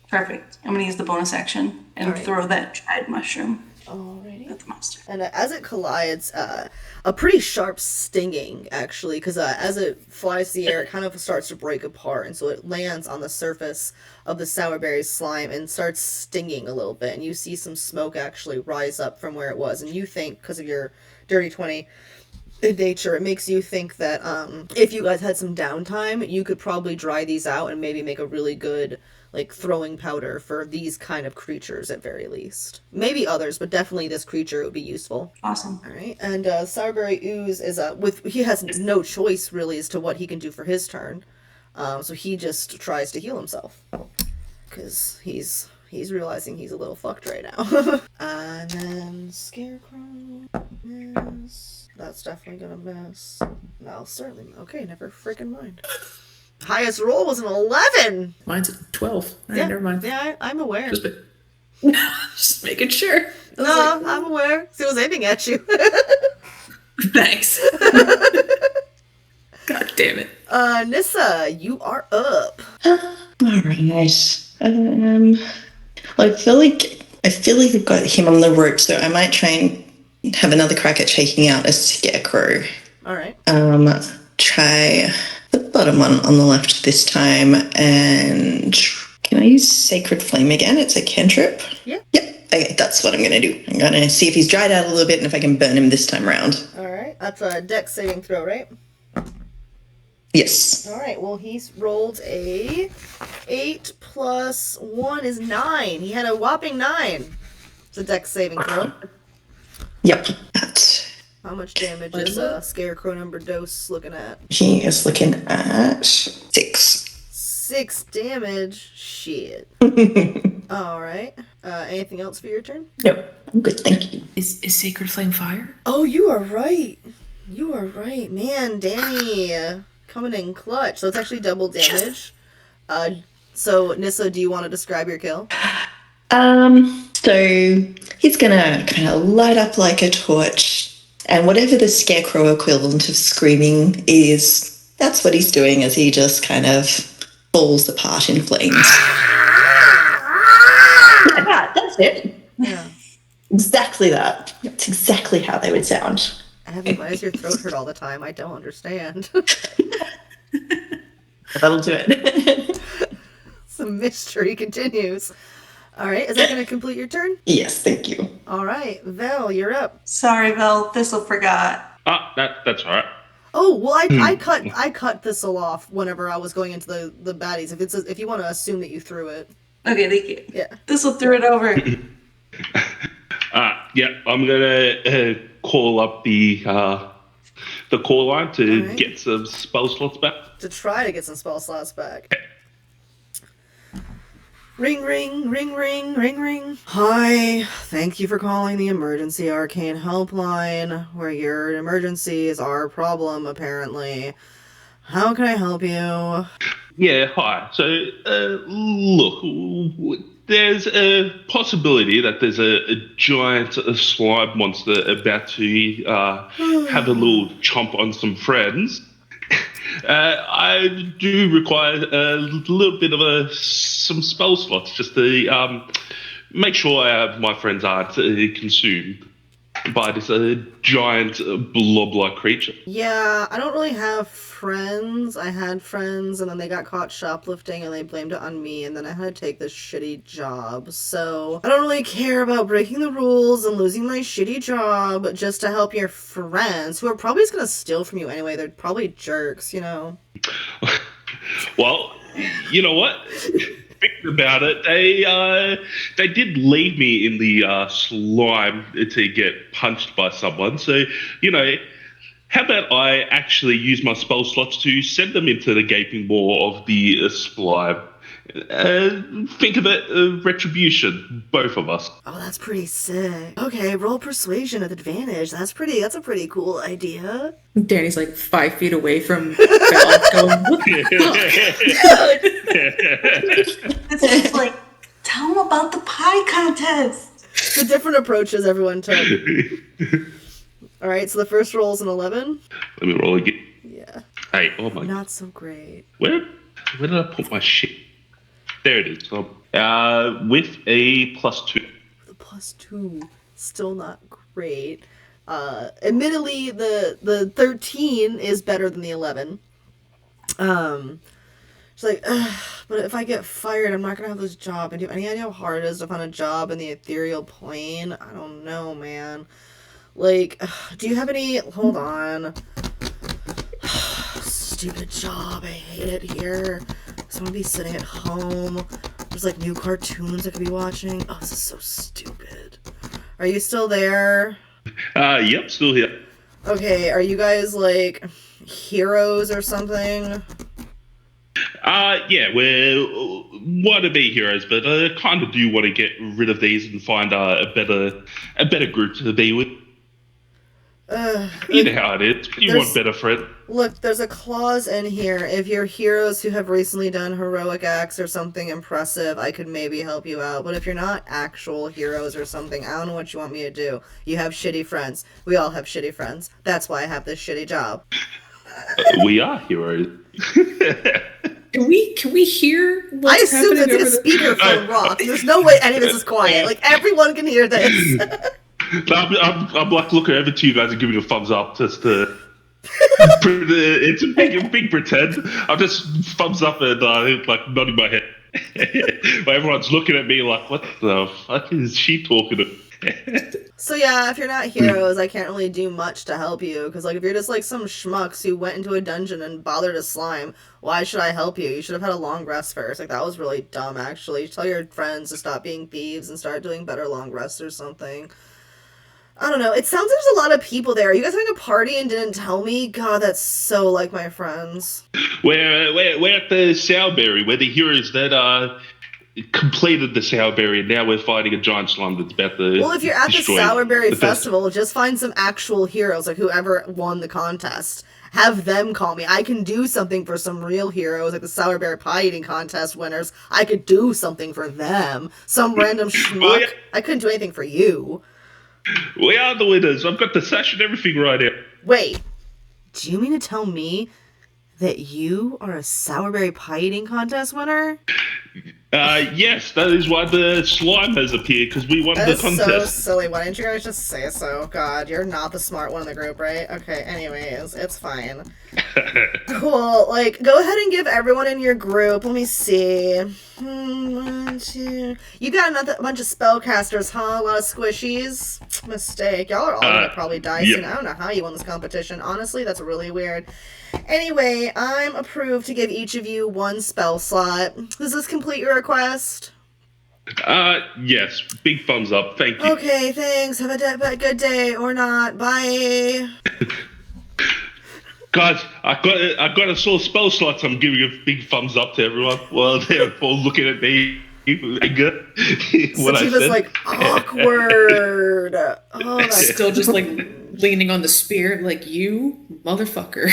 Perfect. I'm going to use the bonus action and Alright. throw that dried mushroom Alrighty. at the monster. And as it collides, a pretty sharp stinging, actually, because as it flies through the air, it kind of starts to break apart. And so it lands on the surface of the Sourberry Slime and starts stinging a little bit. And you see some smoke actually rise up from where it was. And you think, because of your dirty 20 in nature, it makes you think that if you guys had some downtime, you could probably dry these out and maybe make a really good like throwing powder for these kind of creatures at very least. Maybe others, but definitely this creature would be useful. Awesome. All right, and Sourberry Ooze is he has no choice really as to what he can do for his turn, so he just tries to heal himself because he's realizing he's a little fucked right now. And then Scarecrow miss. That's definitely gonna miss. No, certainly okay. Never freaking mind. Highest roll was an 11. Mine's a 12. Yeah, Never mind. Yeah, I'm aware. Just making sure. No, I'm aware. So I was aiming at you. Thanks. God damn it. Nissa, you are up. All right. Well, I feel like I've got him on the rope, so I might try and have another crack at shaking out a scarecrow. All right. Try the bottom one on the left this time, and can I use Sacred Flame again? It's a cantrip. Yeah. Yep. Okay, that's what I'm going to do. I'm going to see if he's dried out a little bit and if I can burn him this time around. All right. That's a dex saving throw, right? Yes. All right. Well, he's rolled a 8 plus 1 is 9. He had a whopping 9. It's a dex saving throw. Yep. That's. How much damage is Scarecrow number dose looking at? He is looking at 6. 6 damage. Shit. All right. Anything else for your turn? Nope. I'm good, thank you. Is Sacred Flame fire? Oh, you are right. You are right. Man, Danny coming in clutch. So it's actually double damage. So, Nissa, do you want to describe your kill? So he's gonna kind of light up like a torch, and whatever the scarecrow equivalent of screaming is, that's what he's doing as he just kind of falls apart in flames. Yeah, that's it. Yeah. Exactly that. That's exactly how they would sound. Abby, why does your throat hurt all the time? I don't understand. That'll do it. Some mystery continues. All right, is that going to complete your turn? Yes, thank you. All right, Vel, you're up. Sorry, Vel. Thistle forgot. That's all right. Oh well, I cut Thistle off whenever I was going into the baddies. If you want to assume that you threw it. Okay, thank you. Yeah. Thistle threw it over. Yeah, I'm gonna call up the call line to Alright. get some spell slots back. To try to get some spell slots back. Ring, ring, ring, ring, ring, ring. Hi, thank you for calling the Emergency Arcane Helpline, where your emergency is our problem, apparently. How can I help you? Yeah, hi. So, look, there's a possibility that there's a giant slime monster about to have a little chomp on some friends. I do require a little bit of some spell slots just to make sure my friends aren't consumed by this giant blob-like creature. Yeah, I don't really have friends. I had friends, and then they got caught shoplifting, and they blamed it on me, and then I had to take this shitty job. So I don't really care about breaking the rules and losing my shitty job just to help your friends, who are probably just gonna steal from you anyway. They're probably jerks, you know? Well, you know what? Thinking about it, they did leave me in the slime to get punched by someone. So, you know, how about I actually use my spell slots to send them into the gaping maw of the slime? Think of it, retribution, both of us. Oh, that's pretty sick. Okay, roll persuasion with advantage. That's a pretty cool idea. Danny's like 5 feet away from Bella going, what the fuck? This is like, tell them about the pie contest. The different approaches everyone took. All right, so the first roll is an 11. Let me roll again. Yeah. Hey, oh my. Not so great. Where did I put my shit? There it is. With a +2. The +2, still not great. Admittedly, the 13 is better than the 11. She's like, but if I get fired, I'm not gonna have this job. And do you have any idea how hard it is to find a job in the ethereal plane? I don't know, man. Like, do you have any? Hold on. Stupid job. I hate it here. I just want to be sitting at home. There's like new cartoons I could be watching. Oh, this is so stupid. Are you still there? Yep, still here. Okay, are you guys like heroes or something? Yeah, we want to be heroes, but I kind of do want to get rid of these and find a better group to be with. You know how it is. You want better friends. Look, there's a clause in here. If you're heroes who have recently done heroic acts or something impressive, I could maybe help you out. But if you're not actual heroes or something, I don't know what you want me to do. You have shitty friends. We all have shitty friends. That's why I have this shitty job. We are heroes. Can we hear I what's assume happening it's over a speakerphone rock. There's no way any of this is quiet. Like, everyone can hear this. I'm like looking over to you guys and giving you a thumbs up just to. It's a big pretend. I'm just thumbs up and like nodding my head. But everyone's looking at me like, what the fuck is she talking to? So yeah, if you're not heroes, I can't really do much to help you. Because like, if you're just like some schmucks who went into a dungeon and bothered a slime, why should I help you? You should have had a long rest first. Like, that was really dumb, actually. Tell your friends to stop being thieves and start doing better long rests or something. I don't know. It sounds like there's a lot of people there. Are you guys having a party and didn't tell me? God, that's so like my friends. We're at the Sourberry. We're the heroes that completed the Sourberry, and now we're fighting a giant slime that's about to. Well, if you're at the destroy Sourberry the Festival, just find some actual heroes, like whoever won the contest. Have them call me. I can do something for some real heroes, like the Sourberry Pie Eating Contest winners. I could do something for them. Some random schmuck. I couldn't do anything for you. We are the winners. I've got the sash and everything right here. Wait, do you mean to tell me that you are a Sourberry Pie Eating Contest winner? Yes, that is why the slime has appeared, because we won the contest. That's so silly. Why didn't you guys just say so? God, you're not the smart one in the group, right? Okay, anyways, it's fine. Cool. Like, go ahead and give everyone in your group. Let me see. 1, 2. You got a bunch of spellcasters, huh? A lot of squishies. Mistake. Y'all are all gonna probably die soon. I don't know how you won this competition. Honestly, that's really weird. Anyway, I'm approved to give each of you 1 spell slot. Does this complete your request? Yes. Big thumbs up. Thank you. Okay, thanks. Have a good day or not. Bye. Guys, I got a sore spell slots. I'm giving a big thumbs up to everyone. Well, they're all looking at me. Good. What I said. Like, awkward. Oh, that's Still just like leaning on the spear, like, you motherfucker.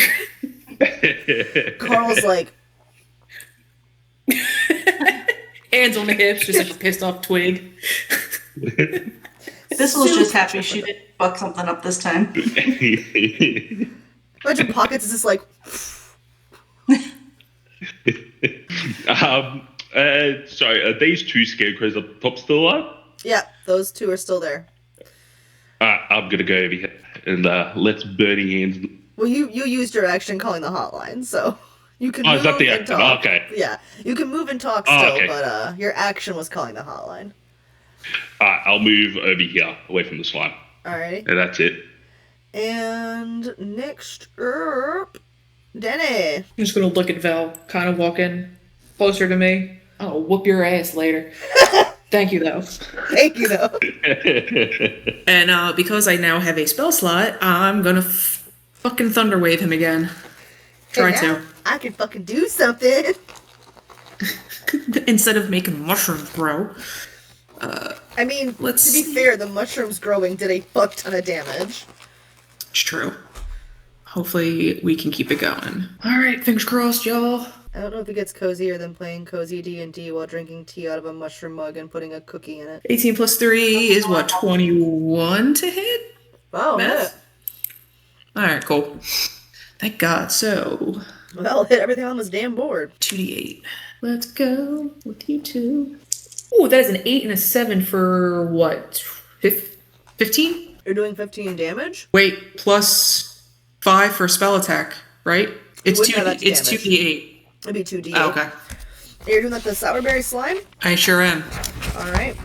Carl's like, Hands on the hips, just like a pissed off twig. This was just happy she didn't fuck something up this time. Imagine Pockets is just like, Sorry, are these two scarecrows up top still alive? yeah, those two are still there. I'm gonna go over here and let's burning hands. Well, you used your action calling the hotline, so you can move Is that the and action? talk. Okay. Yeah, you can move and talk Oh, still, okay. but your action was calling the hotline. I'll move over here, away from the slime. Alrighty. And that's it. And next up, Denny. I'm just gonna look at Vel, kind of walk in closer to me. I'll whoop your ass later. Thank you, though. Thank you, though. And because I now have a spell slot, I'm gonna fucking thunder wave him again. Try Hey, to. now I can fucking do something. Instead of making mushrooms grow. I mean, Let's to be see. fair, the mushrooms growing did a fuck ton of damage. It's true. Hopefully we can keep it going. Alright, fingers crossed, y'all. I don't know if it gets cozier than playing cozy D&D while drinking tea out of a mushroom mug and putting a cookie in it. 18 plus 3 is what, 21 to hit? Wow, Math? Alright, cool. Thank God. So, well, hit everything on this damn board. 2d8. Let's go with you two. Ooh, that is an 8 and a 7 for what? 15? You're doing 15 damage? Wait, plus 5 for spell attack, right? It's wouldn't have that it's damage. 2d8. It'd be 2d8. Oh, okay. You're doing that the Sourberry Slime? I sure am. Alright.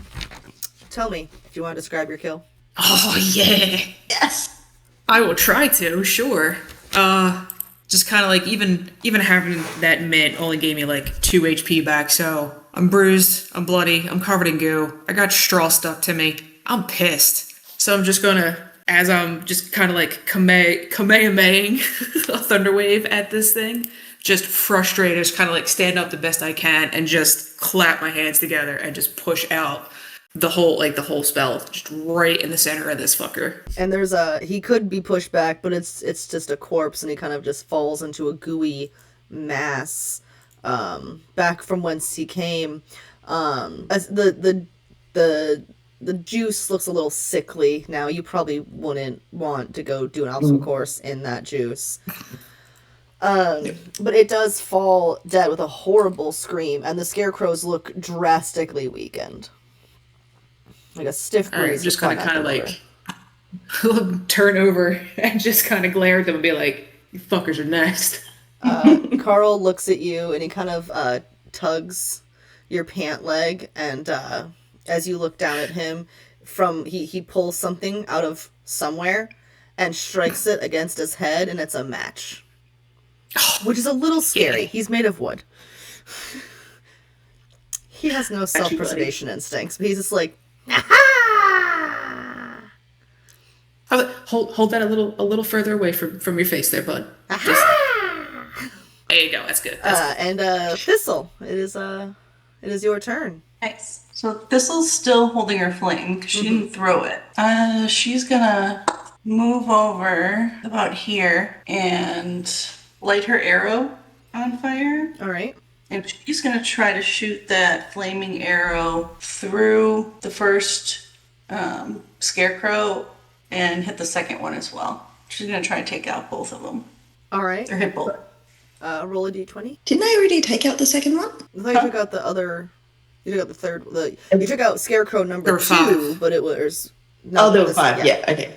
Tell me if you want to describe your kill. Oh yeah. Yes! I will try to, sure. Just kind of like even having that mint only gave me like 2 HP back, so I'm bruised, I'm bloody, I'm covered in goo. I got straw stuck to me. I'm pissed. So I'm just gonna, as I'm just kind of like kamehamehaing a thunder wave at this thing, just frustrated, just kind of like stand up the best I can and just clap my hands together and just push out the whole spell just right in the center of this fucker. And he could be pushed back, but it's just a corpse and he kind of just falls into a gooey mass, back from whence he came. As the juice looks a little sickly now. You probably wouldn't want to go do an obstacle course in that juice. But it does fall dead with a horrible scream, and the scarecrows look drastically weakened. Like a stiff breeze. Alright, just flung kind at of them like turn over and just kind of glare at them and be like, "You fuckers are next." Carl looks at you and he kind of tugs your pant leg, and as you look down at him, he pulls something out of somewhere and strikes it against his head, and it's a match. Which is a little scary. Yeah. He's made of wood. He has no self-preservation instincts, but he's just like, aha! Hold that a little further away from your face there, bud. Aha! There you go. That's good. That's good. And Thistle, it is your turn. Nice. So Thistle's still holding her flame because she didn't throw it. She's gonna move over about here and light her arrow on fire. All right. And she's gonna try to shoot that flaming arrow through the first scarecrow and hit the second one as well. She's gonna try to take out both of them. All right. Or hit both. Roll a d20. Didn't I already take out the second one? I thought you took out the other. You took out the third. You took out Scarecrow number There were 2, five. but it was. Oh, there were 5. Yeah, okay.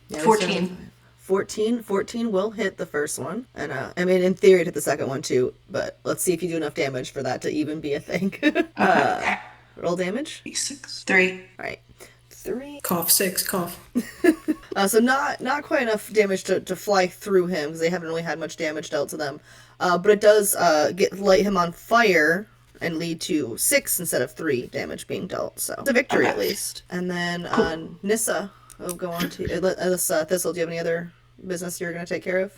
Yeah, 14. 14 will hit the first one, and I mean, in theory, it hit the second one too. But let's see if you do enough damage for that to even be a thing. Roll damage. 6. 3. All right, 3. Cough 6. Cough. So not quite enough damage to fly through him, because they haven't really had much damage dealt to them. But it does light him on fire and lead to 6 instead of 3 damage being dealt. So it's a victory at least. And then Nissa will go on to Thistle. Do you have any other business you're going to take care of?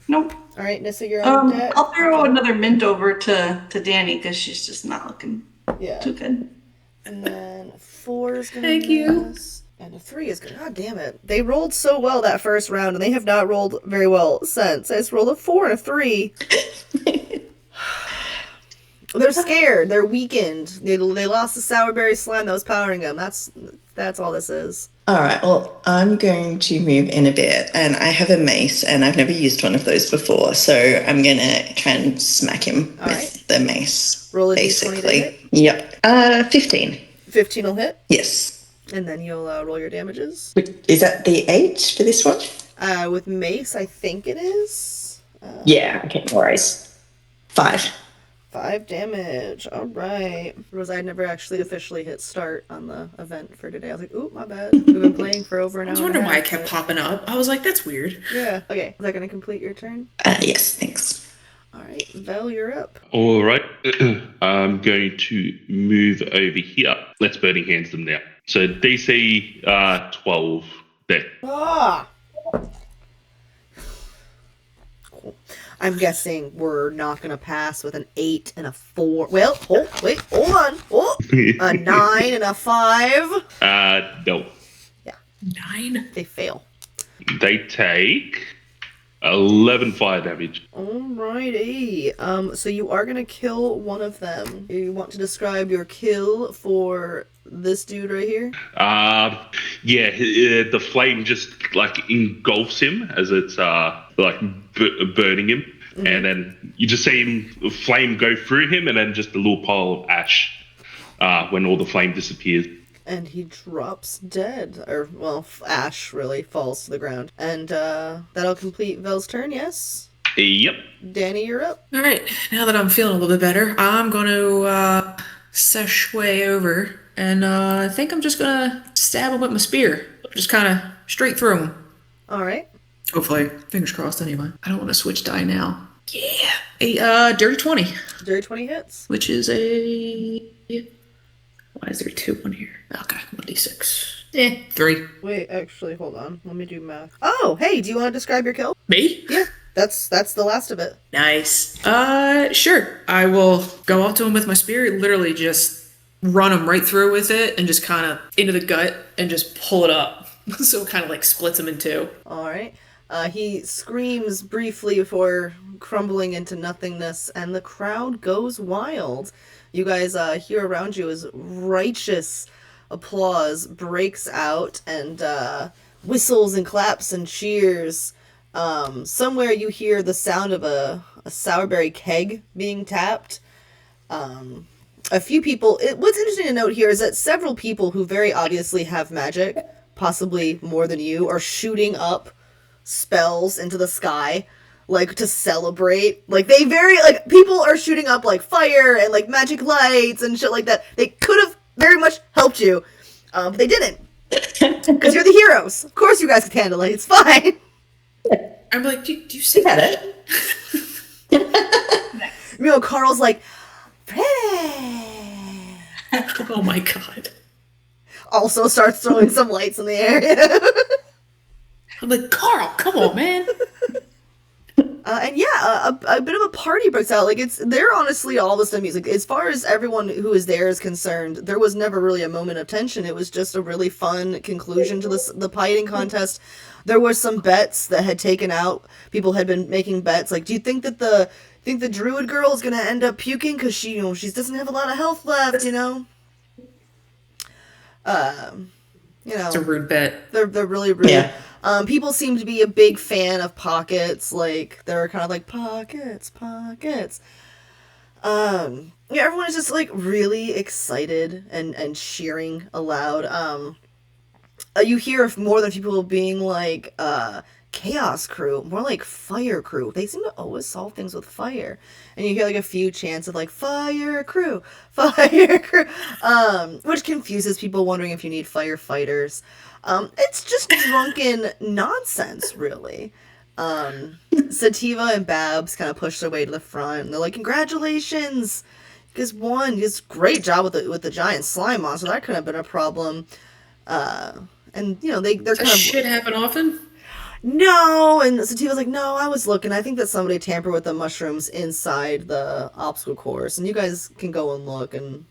Nope. All right, Nissa, you're on deck. I'll throw another mint over to Danny because she's just not looking Yeah. too good. And then 4 is going to Thank you. miss. And a 3 is good. God damn it. They rolled so well that first round, and they have not rolled very well since. I just rolled a 4 and a 3. They're scared. They're weakened. They lost the Sourberry Slime that was powering them. That's all this is. All right, well, I'm going to move in a bit, and I have a mace, and I've never used one of those before, so I'm going to try and smack him with the mace. Roll a basically. d20 to hit. Yep. 15. 15 will hit. Yes. And then you'll roll your damages. Is that the 8 for this one? With mace, I think it is. Yeah, okay, no worries. 5. 5 damage. All right. Rose, I never actually officially hit start on the event for today. I was like, ooh, my bad. We've been playing for over an hour. I was wondering why it kept popping up. I was like, that's weird. Yeah. Okay. Is that going to complete your turn? Yes, thanks. All right. Vel, you're up. All right. I'm going to move over here. Let's burning hands them now. So DC 12 there. Ah! Cool. I'm guessing we're not going to pass with an 8 and a 4. Well, hold on. Oh, a 9 and a 5. No. Yeah. 9? They fail. They take 11 fire damage. Alrighty. So you are gonna kill one of them. You want to describe your kill for this dude right here? Yeah, the flame just like engulfs him as it's like burning him, and then you just see him flame go through him, and then just a little pile of ash when all the flame disappears. And he drops dead. Or, well, ash really falls to the ground. And that'll complete Vel's turn, yes? Yep. Danny, you're up. All right, now that I'm feeling a little bit better, I'm going to sashway over, and I think I'm just going to stab him with my spear. Just kind of straight through him. All right. Hopefully. Fingers crossed anyway. I don't want to switch die now. Yeah. A dirty 20. Dirty 20 hits. Which is a... Why is there 2 on here? Okay, 1d6. 3. Wait, actually, hold on. Let me do math. Oh, hey, do you want to describe your kill? Me? Yeah, that's the last of it. Nice. Sure. I will go up to him with my spear, literally just run him right through with it, and just kind of into the gut, and just pull it up. So it kind of like splits him in 2. All right. He screams briefly before crumbling into nothingness, and the crowd goes wild. You guys hear around you as righteous applause breaks out, and whistles and claps and cheers. Somewhere you hear the sound of a Sourberry keg being tapped. A few people... what's interesting to note here is that several people who very obviously have magic, possibly more than you, are shooting up spells into the sky, like, to celebrate. Like, they people are shooting up, like, fire and, like, magic lights and shit like that. They could have very much helped you, but they didn't. Because you're the heroes. Of course you guys can handle it. It's fine. I'm like, do you see that? You know, Carl's like, Oh my god. also starts throwing some lights in the air. I'm like, Carl, come on, man. And yeah, a bit of a party breaks out. Like, they're honestly all the music. As far as everyone who is there is concerned, there was never really a moment of tension. It was just a really fun conclusion to the pieting contest. There were some bets that had taken out. People had been making bets. Like, do you think that the druid girl is going to end up puking because she doesn't have a lot of health left, you know? It's a rude bet. They're really rude. Yeah. People seem to be a big fan of pockets. Like, they're kind of like, pockets. Yeah, everyone is just, like, really excited and cheering aloud. You hear of more than people being like, chaos crew, more like fire crew. They seem to always solve things with fire. And you hear, like, a few chants of, like, fire crew, which confuses people, wondering if you need firefighters. It's just drunken nonsense, really. Sativa and Babs kind of push their way to the front, and they're like, congratulations! You guys won. You guys, great job with the giant slime monster. That couldn't have been a problem. And, they're Does kind of... shit happen often? No! And Sativa's like, no, I was looking. I think that somebody tampered with the mushrooms inside the obstacle course. And you guys can go and look, and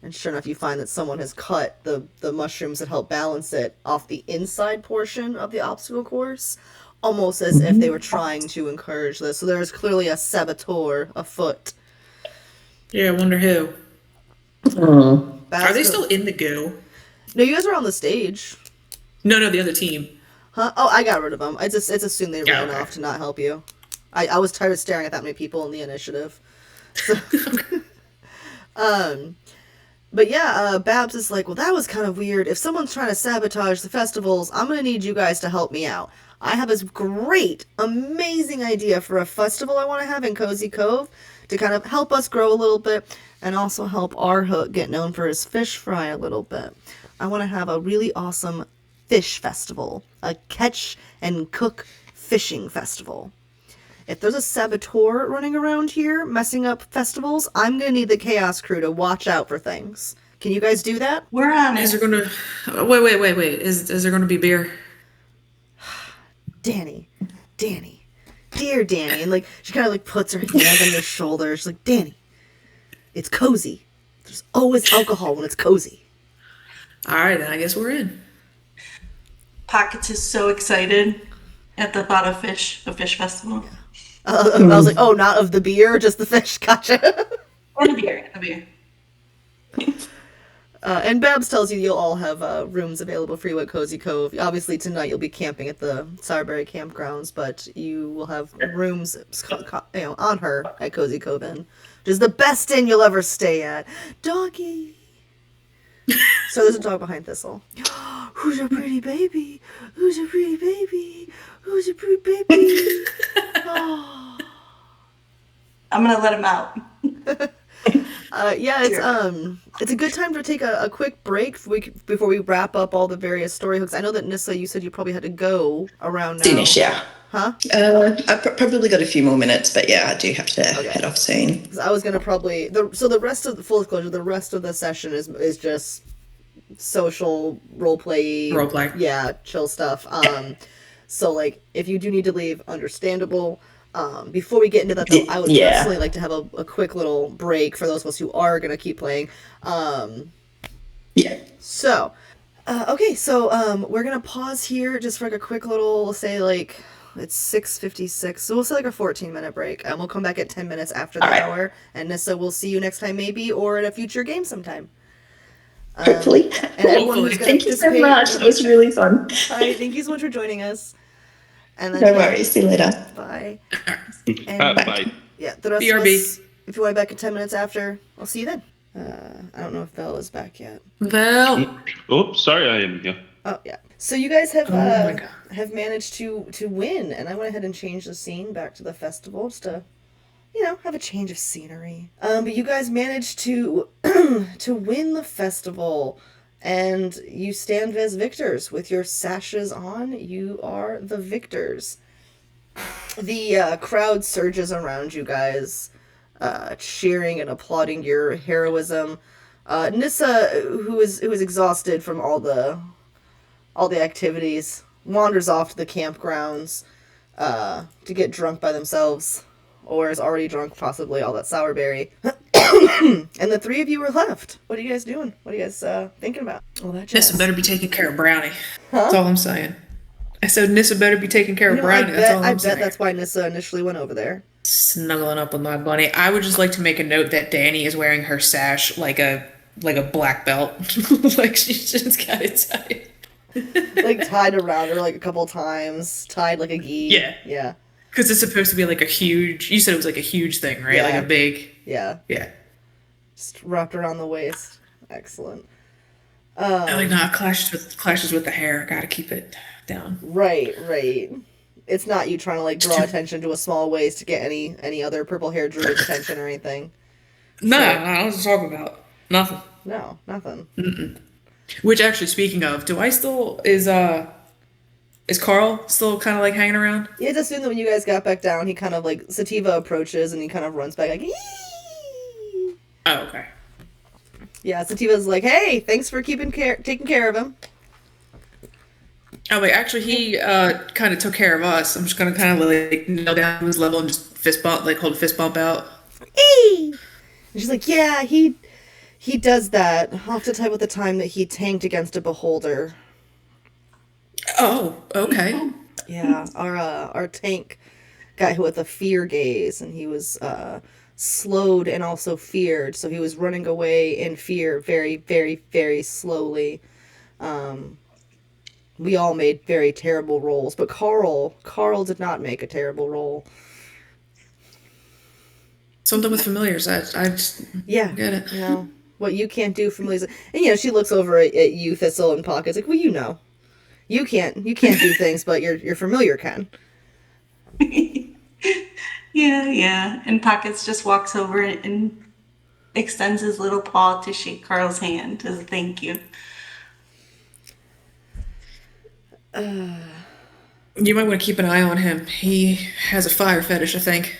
sure enough, you find that someone has cut the mushrooms that help balance it off the inside portion of the obstacle course, almost as if they were trying to encourage this. So there's clearly a saboteur afoot. Yeah, I wonder who. Oh. Are they still in the goo? No, you guys are on the stage. No, the other team. Huh? Oh, I got rid of them. It's assumed they ran okay. off to not help you. I was tired of staring at that many people in the initiative. So, but yeah, Babs is like, well, that was kind of weird. If someone's trying to sabotage the festivals, I'm gonna need you guys to help me out. I have this great, amazing idea for a festival I want to have in Cozy Cove to kind of help us grow a little bit and also help our hook get known for his fish fry a little bit. I want to have a really awesome fish festival, a catch and cook fishing festival. If there's a saboteur running around here messing up festivals, I'm gonna need the Chaos Crew to watch out for things. Can you guys do that? We're on Is it. there gonna wait? Is there gonna be beer? Danny, dear Danny, and like she kind of like puts her hand on your shoulder. She's like, Danny, it's cozy. There's always alcohol when it's cozy. All right, then I guess we're in. Pockets is so excited at the thought of fish, a fish festival. I was like, oh, not of the beer, just the fish. Gotcha. Or the beer, the beer. And Babs tells you you'll all have rooms available for you at Cozy Cove. Obviously, tonight you'll be camping at the Sourberry campgrounds, but you will have rooms, on her at Cozy Cove Inn, which is the best inn you'll ever stay at. Doggy. So there's a dog behind Thistle. Who's a pretty baby? Who's a pretty baby? Who's a pretty baby? Oh. I'm gonna let him out. Yeah, it's a good time to take a quick break before we wrap up all the various story hooks. I know that Nissa, you said you probably had to go around now. Soonish, yeah. Huh? I've probably got a few more minutes, but yeah, I do have to head off soon. 'Cause I was gonna probably the rest of the full disclosure, the rest of the session is just social roleplay. Roleplay. Yeah, chill stuff. So like if you do need to leave, understandable. Before we get into that though, I would personally like to have a quick little break for those of us who are gonna keep playing. So okay, so we're gonna pause here just for like a quick little, we'll say like it's 6:56, so we'll say like a 14-minute break, and we'll come back at 10 minutes after the hour. And Nissa, we'll see you next time maybe, or at a future game sometime. Hopefully. And everyone who's gonna Thank you so much. It was really fun. Hi, thank you so much for joining us. And then No worries. See you later. Bye. And Bye. yeah, the rest BRB. of us, if you want back in 10 minutes after, I'll see you then. I don't know if Belle is back yet. Well, Oh, sorry, I am here. Oh yeah. So you guys have my God. have managed to win, and I went ahead and changed the scene back to the festival just to, have a change of scenery. But you guys managed to to win the festival, and you stand as victors with your sashes on. You are the victors. The crowd surges around you guys, cheering and applauding your heroism. Nissa, who is exhausted from all the activities, wanders off to the campgrounds to get drunk by themselves, or is already drunk, possibly all that sourberry. And the three of you are left. What are you guys doing? What are you guys thinking about? All that jazz. Nissa better be taking care of Brownie. That's all I'm saying. I said Nissa better be taking care of Brownie. That's all I'm saying. I bet that's why Nissa initially went over there. Snuggling up with my bunny. I would just like to make a note that Danny is wearing her sash like a black belt. Like she's just got it tied. Like tied around her like a couple times, tied like a gi. Yeah. Because it's supposed to be like a huge. You said it was like a huge thing, right? Yeah. Like a big. Yeah. Just wrapped around the waist. Excellent. Like not clashes with the hair. Gotta keep it down. Right. It's not you trying to like draw attention to a small waist to get any other purple haired druid's attention or anything. No, I was talking about nothing. No, nothing. Which actually, speaking of, is Carl still kind of like hanging around? Yeah, it's assumed that when you guys got back down, he kind of like Sativa approaches and he kind of runs back like. Ee! Oh, okay. Yeah, Sativa's like, hey, thanks for taking care of him. Oh wait, actually, he kind of took care of us. I'm just gonna kind of like kneel down to his level and just hold a fist bump out. Hey! And she's like, yeah, he does that. I'll have to tell you about the time that he tanked against a beholder. Oh, okay. Yeah, our tank got hit with a fear gaze, and he was slowed and also feared. So he was running away in fear very, very, very slowly. We all made very terrible rolls, but Carl did not make a terrible roll. Something with familiars. I just Yeah, get it. you know what you can't do familiars. And she looks over at you, Thistle, and Pocket's like, well, you can't do things, but your familiar can. Yeah. And Pockets just walks over and extends his little paw to shake Carl's hand as a thank you. You might want to keep an eye on him. He has a fire fetish, I think.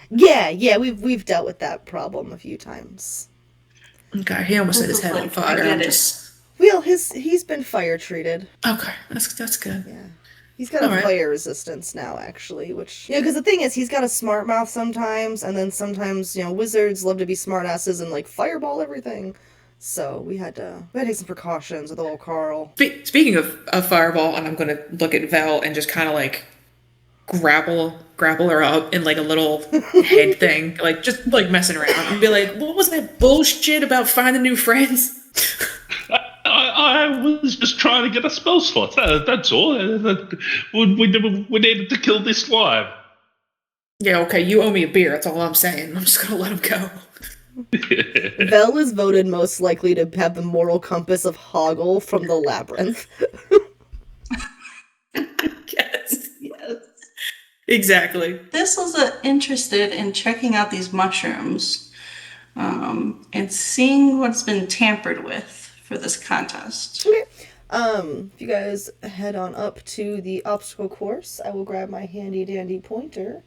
Yeah, we've dealt with that problem a few times. Okay, he almost set his head on fire. I get I'm it. just Well, he's been fire treated. okay. That's good. Yeah. He's got a All right. fire resistance now, actually, which, because the thing is, he's got a smart mouth sometimes, and then sometimes, wizards love to be smartasses and, like, fireball everything. So we had to take some precautions with old Carl. Speaking of fireball, and I'm gonna look at Vel and just kind of like grapple her up in like a little head thing, like just like messing around and be like, what was that bullshit about finding new friends? I was just trying to get a spell slot. That's all. We needed to kill this slime. Yeah, okay, you owe me a beer. That's all I'm saying. I'm just gonna let him go. Vel is voted most likely to have the moral compass of Hoggle from the Labyrinth. Yes. Exactly. This was interested in checking out these mushrooms and seeing what's been tampered with for this contest. Okay. If you guys head on up to the obstacle course, I will grab my handy dandy pointer.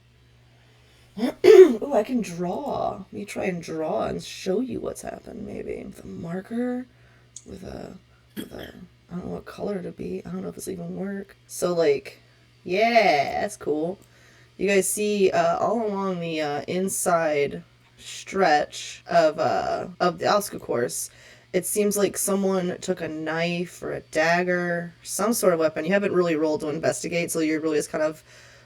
Oh, I can draw. Let me try and draw and show you what's happened, maybe. With a marker, with a, I don't know what color to be. I don't know if this will even work. So, like, yeah, that's cool. You guys see all along the inside stretch of the obstacle course, it seems like someone took a knife or a dagger, some sort of weapon. You haven't really rolled to investigate, so you're really just kind of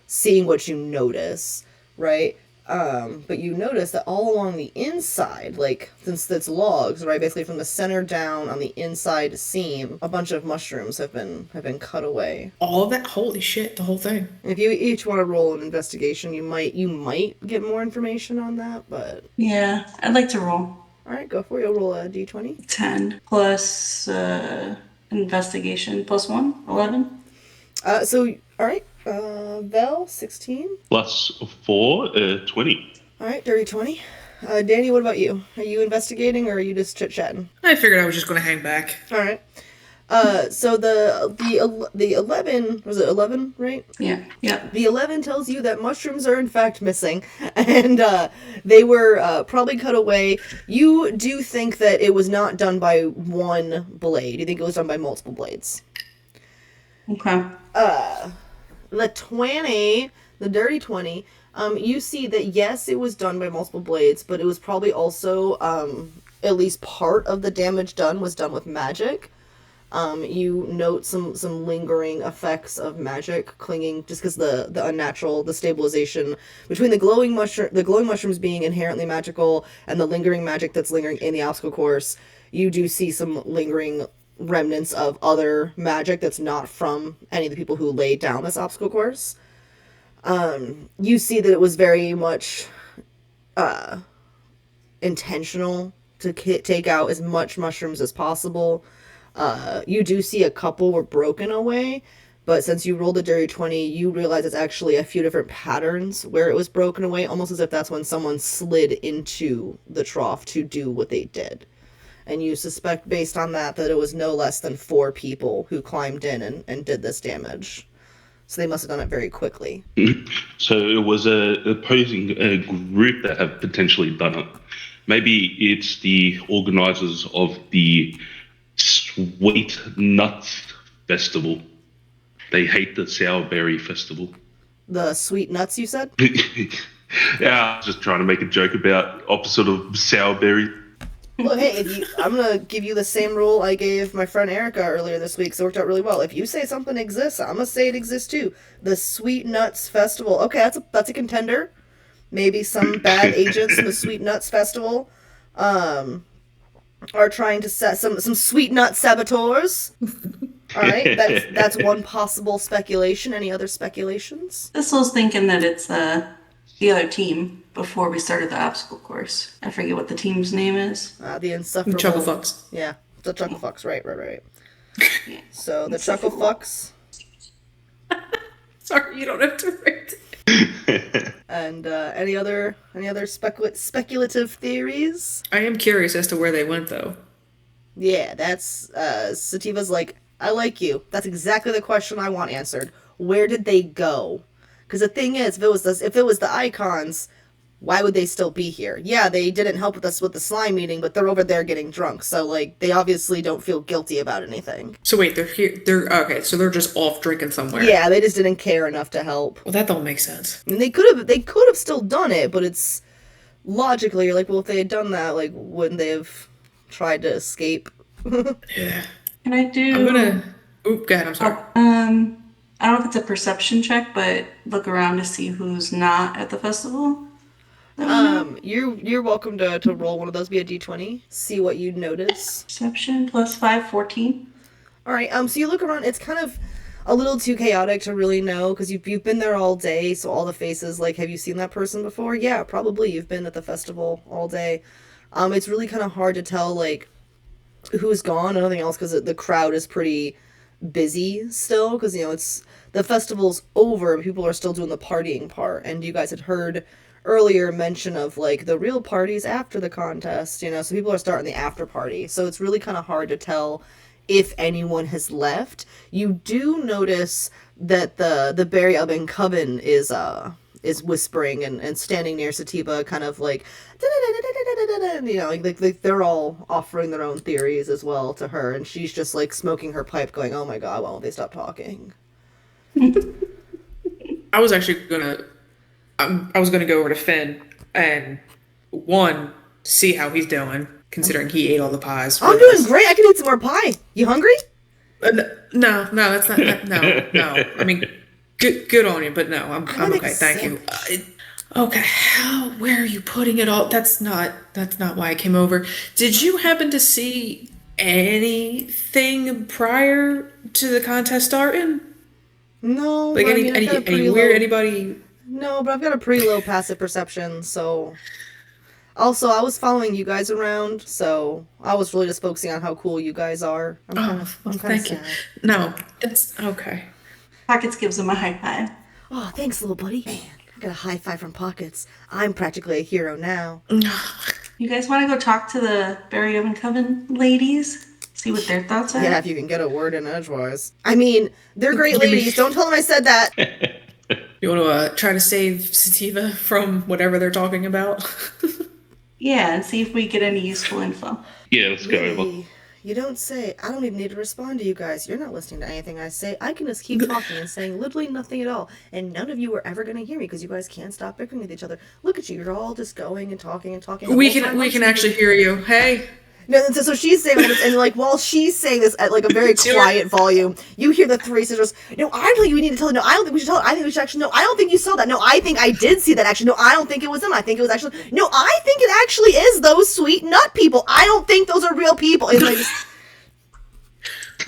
seeing what you notice, right? But you notice that all along the inside, like, since it's logs, right, basically from the center down on the inside seam, a bunch of mushrooms have been cut away. All of that? Holy shit, the whole thing. If you each want to roll an investigation, you might get more information on that, but Yeah, I'd like to roll. all right, go for it. You'll roll a d20. 10 plus investigation plus 1, 11. So all right, Vel, 16. Plus 4, 20. All right, dirty 20. Danny, what about you? Are you investigating or are you just chit-chatting? I figured I was just gonna hang back. All right. So the 11, was it 11, right? Yeah. The 11 tells you that mushrooms are in fact missing, and they were probably cut away. You do think that it was not done by one blade. You think it was done by multiple blades. Okay. The 20, the dirty 20, you see that yes, it was done by multiple blades, but it was probably also, at least part of the damage done was done with magic. You note some lingering effects of magic clinging, just because the unnatural, the stabilization between the glowing mushrooms being inherently magical and the lingering magic that's lingering in the obstacle course. You do see some lingering remnants of other magic that's not from any of the people who laid down this obstacle course. You see that it was very much intentional to take out as much mushrooms as possible. You do see a couple were broken away, but since you rolled a dirty 20, you realize it's actually a few different patterns where it was broken away, almost as if that's when someone slid into the trough to do what they did. And you suspect, based on that it was no less than 4 people who climbed in and did this damage. So they must have done it very quickly. So it was a opposing group that have potentially done it. Maybe it's the organizers of the Sweet Nuts Festival. They hate the Sourberry Festival. The sweet nuts, you said? Yeah, I was just trying to make a joke about opposite of Sourberry. Well, hey, I'm going to give you the same rule I gave my friend Erica earlier this week, so it worked out really well. If you say something exists, I'm going to say it exists too. The Sweet Nuts Festival. Okay, that's a contender. maybe some bad agents in the Sweet Nuts Festival are trying to set some Sweet Nut saboteurs. All right, that's one possible speculation. Any other speculations? This was thinking that it's the other team before we started the obstacle course. I forget what the team's name is. The insufferable Chuckle Fucks. Yeah, the Chuckle Fucks. Right. So the Chuckle Fucks. Sorry, you don't have to write it. And any other speculative theories? I am curious as to where they went, though. Yeah, that's Sativa's like, I like you. That's exactly the question I want answered. Where did they go? Because the thing is, if it was the icons, why would they still be here? Yeah, they didn't help us with the slime meeting, but they're over there getting drunk. So like, they obviously don't feel guilty about anything. So wait, they're here. They're okay. So they're just off drinking somewhere. Yeah, they just didn't care enough to help. Well, that don't make sense. I mean, they could have still done it, but it's logically, you're like, well, if they had done that, like, wouldn't they have tried to escape? Yeah. Can I do? I'm gonna. Oop, God, I'm sorry. I don't know if it's a perception check, but look around to see who's not at the festival. You're welcome to roll one of those, be a d20, see what you notice. Perception plus 5, 14. All right, so you look around, it's kind of a little too chaotic to really know, because you've been there all day, so all the faces, like, have you seen that person before? Yeah, probably, you've been at the festival all day. It's really kind of hard to tell, like, who's gone and nothing else, because the crowd is pretty busy still, because, you know, it's, the festival's over, but people are still doing the partying part, and you guys had heard earlier mention of, like, the real parties after the contest, you know, so people are starting the after party, so it's really kind of hard to tell if anyone has left. You do notice that the Barry Oven Coven is whispering and standing near Sativa, kind of like, you know, like they're all offering their own theories as well to her, and she's just like smoking her pipe going, oh my god, why won't they stop talking? I was actually gonna. I was gonna go over to Finn and see how he's doing, considering he ate all the pies. I'm doing great. I can eat some more pie. You hungry? No, that's not. No. I mean, good on you, but no, I'm okay. Thank you. Okay, where are you putting it all? That's not why I came over. Did you happen to see anything prior to the contest starting? No. Like any weird anybody? No, but I've got a pretty low passive perception, so. Also, I was following you guys around, so I was really just focusing on how cool you guys are. I'm thank you. No, it's okay. Pockets gives him a high five. Oh, thanks, little buddy. Man, I got a high five from Pockets. I'm practically a hero now. You guys want to go talk to the Barry Oven Coven ladies? See what their thoughts are? Yeah, if you can get a word in edgewise. I mean, they're great ladies. Don't tell them I said that. You want to try to save Sativa from whatever they're talking about? Yeah, and see if we get any useful info. Yeah, let's go over. Really? You don't say. I don't even need to respond to you guys. You're not listening to anything I say. I can just keep talking and saying literally nothing at all. And none of you are ever going to hear me because you guys can't stop bickering with each other. Look at you. You're all just going and talking and talking. We can actually hear you. Hey. No, so she's saying this, and like while she's saying this at like a very quiet volume, you hear the three sisters. No, I don't think we need to tell her. No, I don't think we should tell her. I think we should actually. No, I don't think you saw that. No, I think I did see that actually. No, I don't think it was them. I think it was actually. No, I think it actually is those sweet nut people. I don't think those are real people. And like,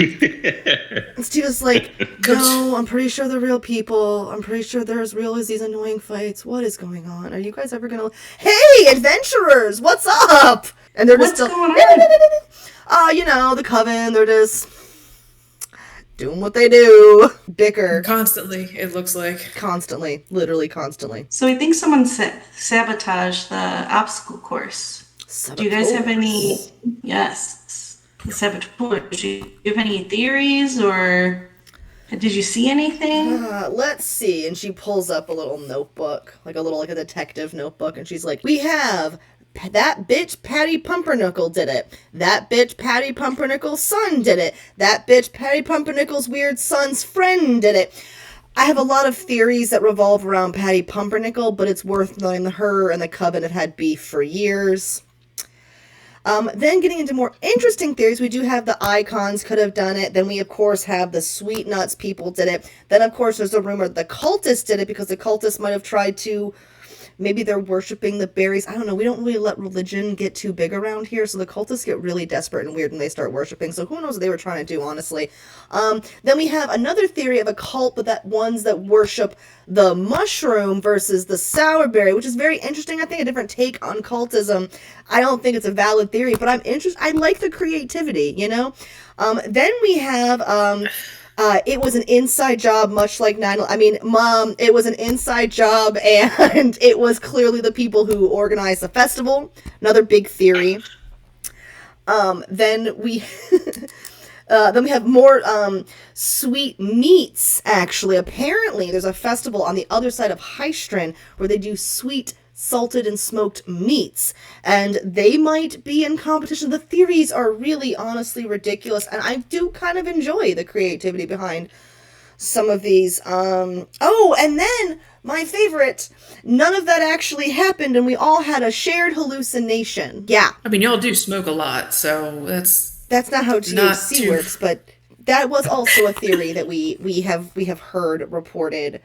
it's just like, no, I'm pretty sure they're real people. I'm pretty sure they're as real as these annoying fights. What is going on? Are you guys ever gonna? Hey, adventurers, what's up? And they're just What's still, going on? you know, the coven, they're just doing what they do. Bicker. Constantly, it looks like. Constantly. Literally constantly. So I think someone sabotaged the obstacle course. Do you guys have any... Yes. The sabotage. Do you have any theories, or did you see anything? Let's see. And she pulls up a little notebook, like a detective notebook, and she's like, we have... That bitch Patty Pumpernickel did it. That bitch Patty Pumpernickel's son did it. That bitch Patty Pumpernickel's weird son's friend did it. I have a lot of theories that revolve around Patty Pumpernickel, but it's worth knowing that her and the coven have had beef for years. Then getting into more interesting theories, we do have the icons could have done it. Then we, of course, have the Sweet Nuts people did it. Then, of course, there's a rumor the cultists did it because the cultists might have tried to maybe they're worshiping the berries. I don't know. We don't really let religion get too big around here, so the cultists get really desperate and weird when they start worshiping. So who knows what they were trying to do, honestly. Then we have another theory of a cult, but that ones that worship the mushroom versus the sourberry, which is very interesting. I think a different take on cultism. I don't think it's a valid theory, but I'm interested. I like the creativity, you know. Then we have it was an inside job, much like it was an inside job, and it was clearly the people who organized the festival. Another big theory. Then we then we have more sweet meats, actually. Apparently, there's a festival on the other side of Heistrin where they do sweet, salted, and smoked meats. And they might be in competition. The theories are really, honestly ridiculous. And I do kind of enjoy the creativity behind some of these. Oh, and then my favorite, none of that actually happened, and we all had a shared hallucination. Yeah. I mean, y'all do smoke a lot, so That's not how THC works, but that was also a theory that we have heard reported.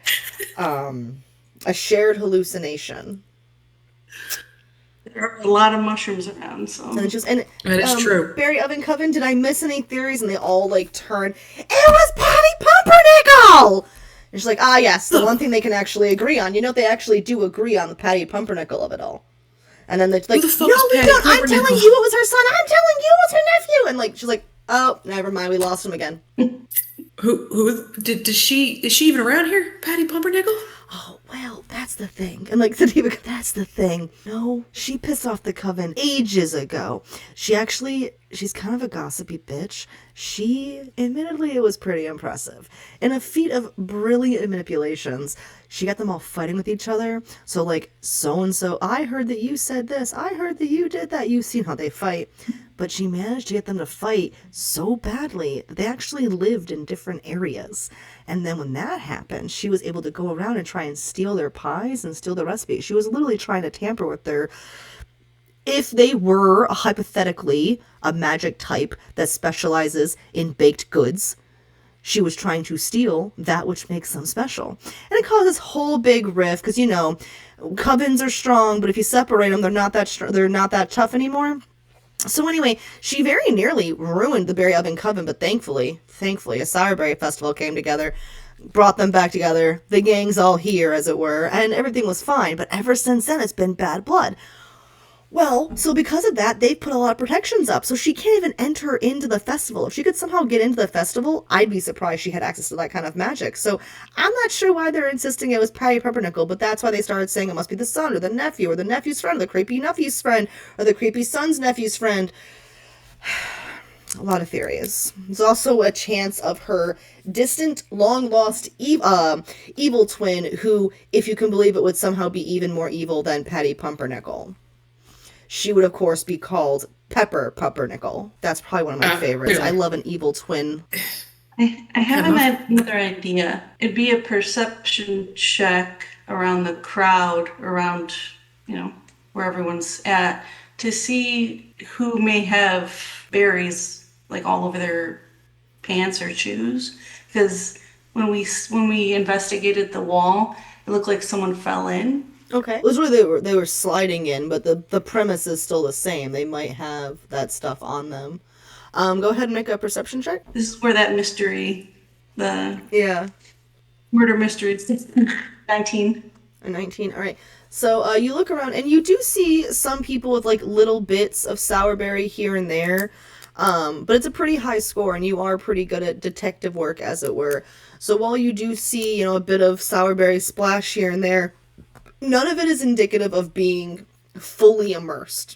A shared hallucination. There are a lot of mushrooms around, so. And that is true. Barry Oven Coven, did I miss any theories? And they all like turn. It was Patty Pumpernickel. And she's like, yes, the one thing they can actually agree on. You know, they actually do agree on the Patty Pumpernickel of it all. And then they're like, no, we don't. I'm telling you it was her son. I'm telling you it was her nephew. And like, she's like, oh, never mind. We lost him again. Is she even around here? Patty Pumpernickel? Oh, well, that's the thing. And like, that's the thing. No, she pissed off the coven ages ago. She's kind of a gossipy bitch. Admittedly, it was pretty impressive. In a feat of brilliant manipulations, she got them all fighting with each other. So like, so-and-so, I heard that you said this. I heard that you did that. You've seen how they fight. But she managed to get them to fight so badly that they actually lived in different areas. And then when that happened, she was able to go around and try and steal their pies and steal the recipes. She was literally trying to tamper with their... If they were, hypothetically, a magic type that specializes in baked goods, she was trying to steal that which makes them special. And it caused this whole big rift, because, you know, covens are strong, but if you separate them, they're not that tough anymore. So anyway, she very nearly ruined the Berry Oven Coven, but thankfully, a Sourberry festival came together, brought them back together, the gang's all here, as it were, and everything was fine. But ever since then, it's been bad blood. Well, so because of that, they've put a lot of protections up, so she can't even enter into the festival. If she could somehow get into the festival, I'd be surprised she had access to that kind of magic. So I'm not sure why they're insisting it was Patty Pumpernickel, but that's why they started saying it must be the son, or the nephew, or the nephew's friend, or the creepy nephew's friend, or the creepy son's nephew's friend. A lot of theories. There's also a chance of her distant, long-lost evil twin, who, if you can believe it, would somehow be even more evil than Patty Pumpernickel. She would, of course, be called Pepper Pumpernickel. That's probably one of my favorites. I love an evil twin. I have another idea. It'd be a perception check around the crowd, around, where everyone's at, to see who may have berries, like, all over their pants or shoes. Because when we investigated the wall, it looked like someone fell in. Okay. It was where they were sliding in, but the premise is still the same. They might have that stuff on them. Go ahead and make a perception check. This is where that mystery, the murder mystery, 19. A 19. All right. So you look around and you do see some people with like little bits of Sourberry here and there. But it's a pretty high score, and you are pretty good at detective work, as it were. So while you do see, a bit of Sourberry splash here and there, none of it is indicative of being fully immersed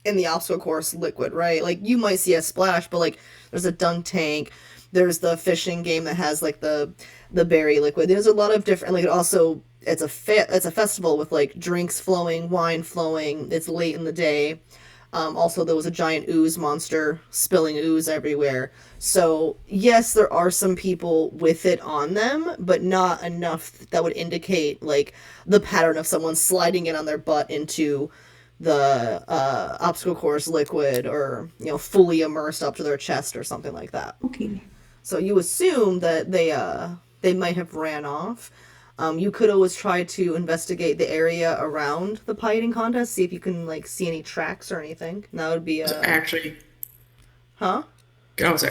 in the obstacle course liquid, right? Like, you might see a splash, but, like, there's a dunk tank, there's the fishing game that has, like, the berry liquid. There's a lot of different, like, also, it's a festival with, like, drinks flowing, wine flowing, it's late in the day. Also, there was a giant ooze monster spilling ooze everywhere. So, yes, there are some people with it on them, but not enough that would indicate, like, the pattern of someone sliding in on their butt into the obstacle course liquid, or, fully immersed up to their chest or something like that. Okay. So you assume that they might have ran off. You could always try to investigate the area around the pie eating contest, see if you can like see any tracks or anything. And that would be Actually, huh? I was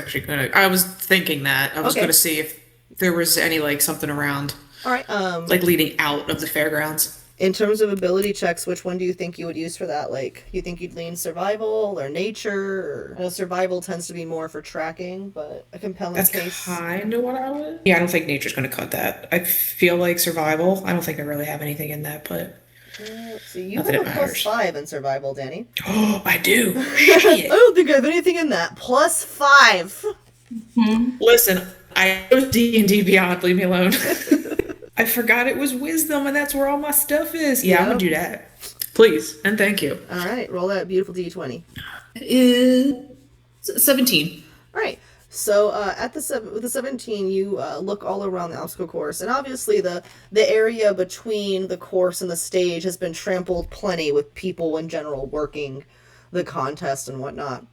thinking that. I was Okay. gonna see if there was any, like, something around, All right. like, leading out of the fairgrounds. In terms of ability checks, which one do you think you would use for that? Like, you think you'd lean survival or nature? Or, I know survival tends to be more for tracking, but a compelling That's case. kind of what I would. Yeah, I don't think nature's gonna cut that. I feel like survival. I don't think I really have anything in that, but Let's see. You not that have it a plus matters. 5 in survival, Danny. Oh, I do. I Shit. don't think I have anything in that. Plus 5. Listen, I know D&D Beyond. Leave me alone. I forgot it was wisdom, and that's where all my stuff is. Yeah, I'm gonna do that. Please and thank you. All right, roll that beautiful d20. Is 17. All right. So with the 17, you look all around the obstacle course, and obviously the area between the course and the stage has been trampled plenty with people in general working the contest and whatnot.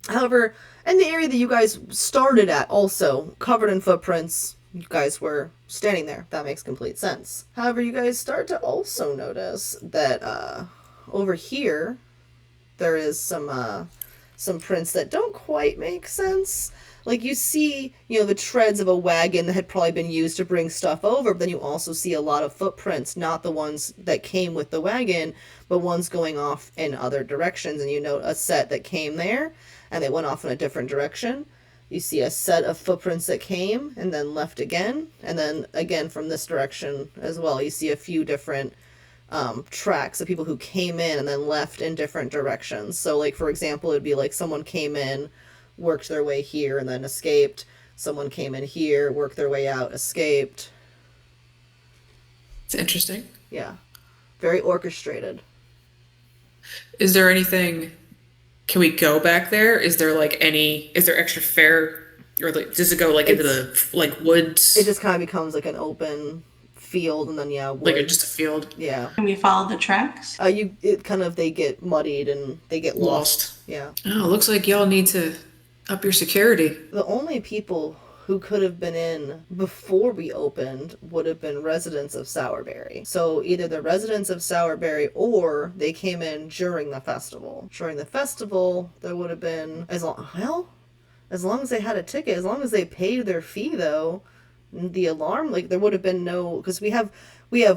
However, and the area that you guys started at also covered in footprints. You guys were standing there. That makes complete sense. However, you guys start to also notice that over here there is some prints that don't quite make sense. Like you see, the treads of a wagon that had probably been used to bring stuff over, but then you also see a lot of footprints, not the ones that came with the wagon, but ones going off in other directions. And you note a set that came there, and they went off in a different direction. You see a set of footprints that came and then left again, and then again from this direction as well. You see a few different tracks of people who came in and then left in different directions. So, like, for example, it'd be like someone came in, worked their way here, and then escaped. Someone came in here, worked their way out, escaped. It's interesting. Yeah. Very orchestrated. Is there anything? Can we go back there? Is there extra fare, or like does it go like into the woods? It just kind of becomes like an open field, and then woods. Like just a field. Yeah. Can we follow the tracks? They get muddied and they get lost. Yeah. Oh, looks like y'all need to up your security. The only people who could have been in before we opened would have been residents of Sourberry. So either the residents of Sourberry or they came in during the festival. During the festival, there would have been, as long as they had a ticket, as long as they paid their fee though, the alarm, like there would have been no, because we have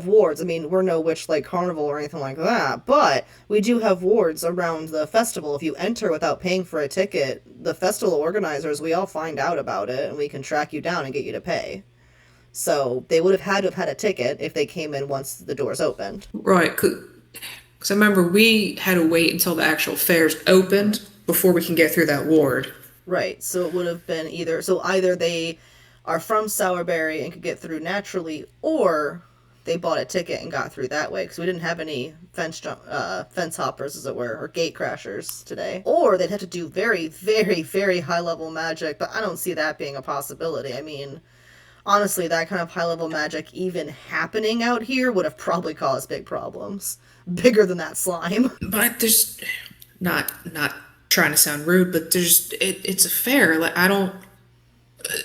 wards. I mean, we're no witch like carnival or anything like that, but we do have wards around the festival. If you enter without paying for a ticket, the festival organizers, we all find out about it and we can track you down and get you to pay. So they would have had to have had a ticket if they came in once the doors opened. Right, because I remember we had to wait until the actual fairs opened before we can get through that ward. Right, so it would have been either they are from Sourberry and could get through naturally, or they bought a ticket and got through that way, because we didn't have any fence hoppers, as it were, or gate crashers today. Or they'd have to do very, very, very high-level magic, but I don't see that being a possibility. I mean, honestly, that kind of high-level magic even happening out here would have probably caused big problems. Bigger than that slime. But there's not trying to sound rude, but it's a fair. Like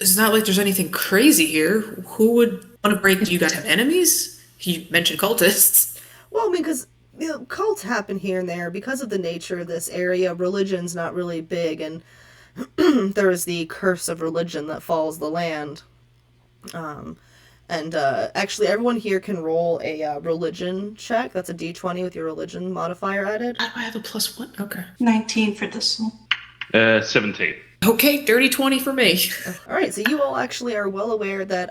it's not like there's anything crazy here. Who would want to break? Do you guys have enemies? You mentioned cultists. Well, I mean, because cults happen here and there because of the nature of this area. Religion's not really big, and there is the curse of religion that falls the land. Actually, everyone here can roll a religion check. That's a d20 with your religion modifier added. I have a +1. Okay. 19 for this one. 17. Okay, dirty 20 for me. All right, so you all actually are well aware that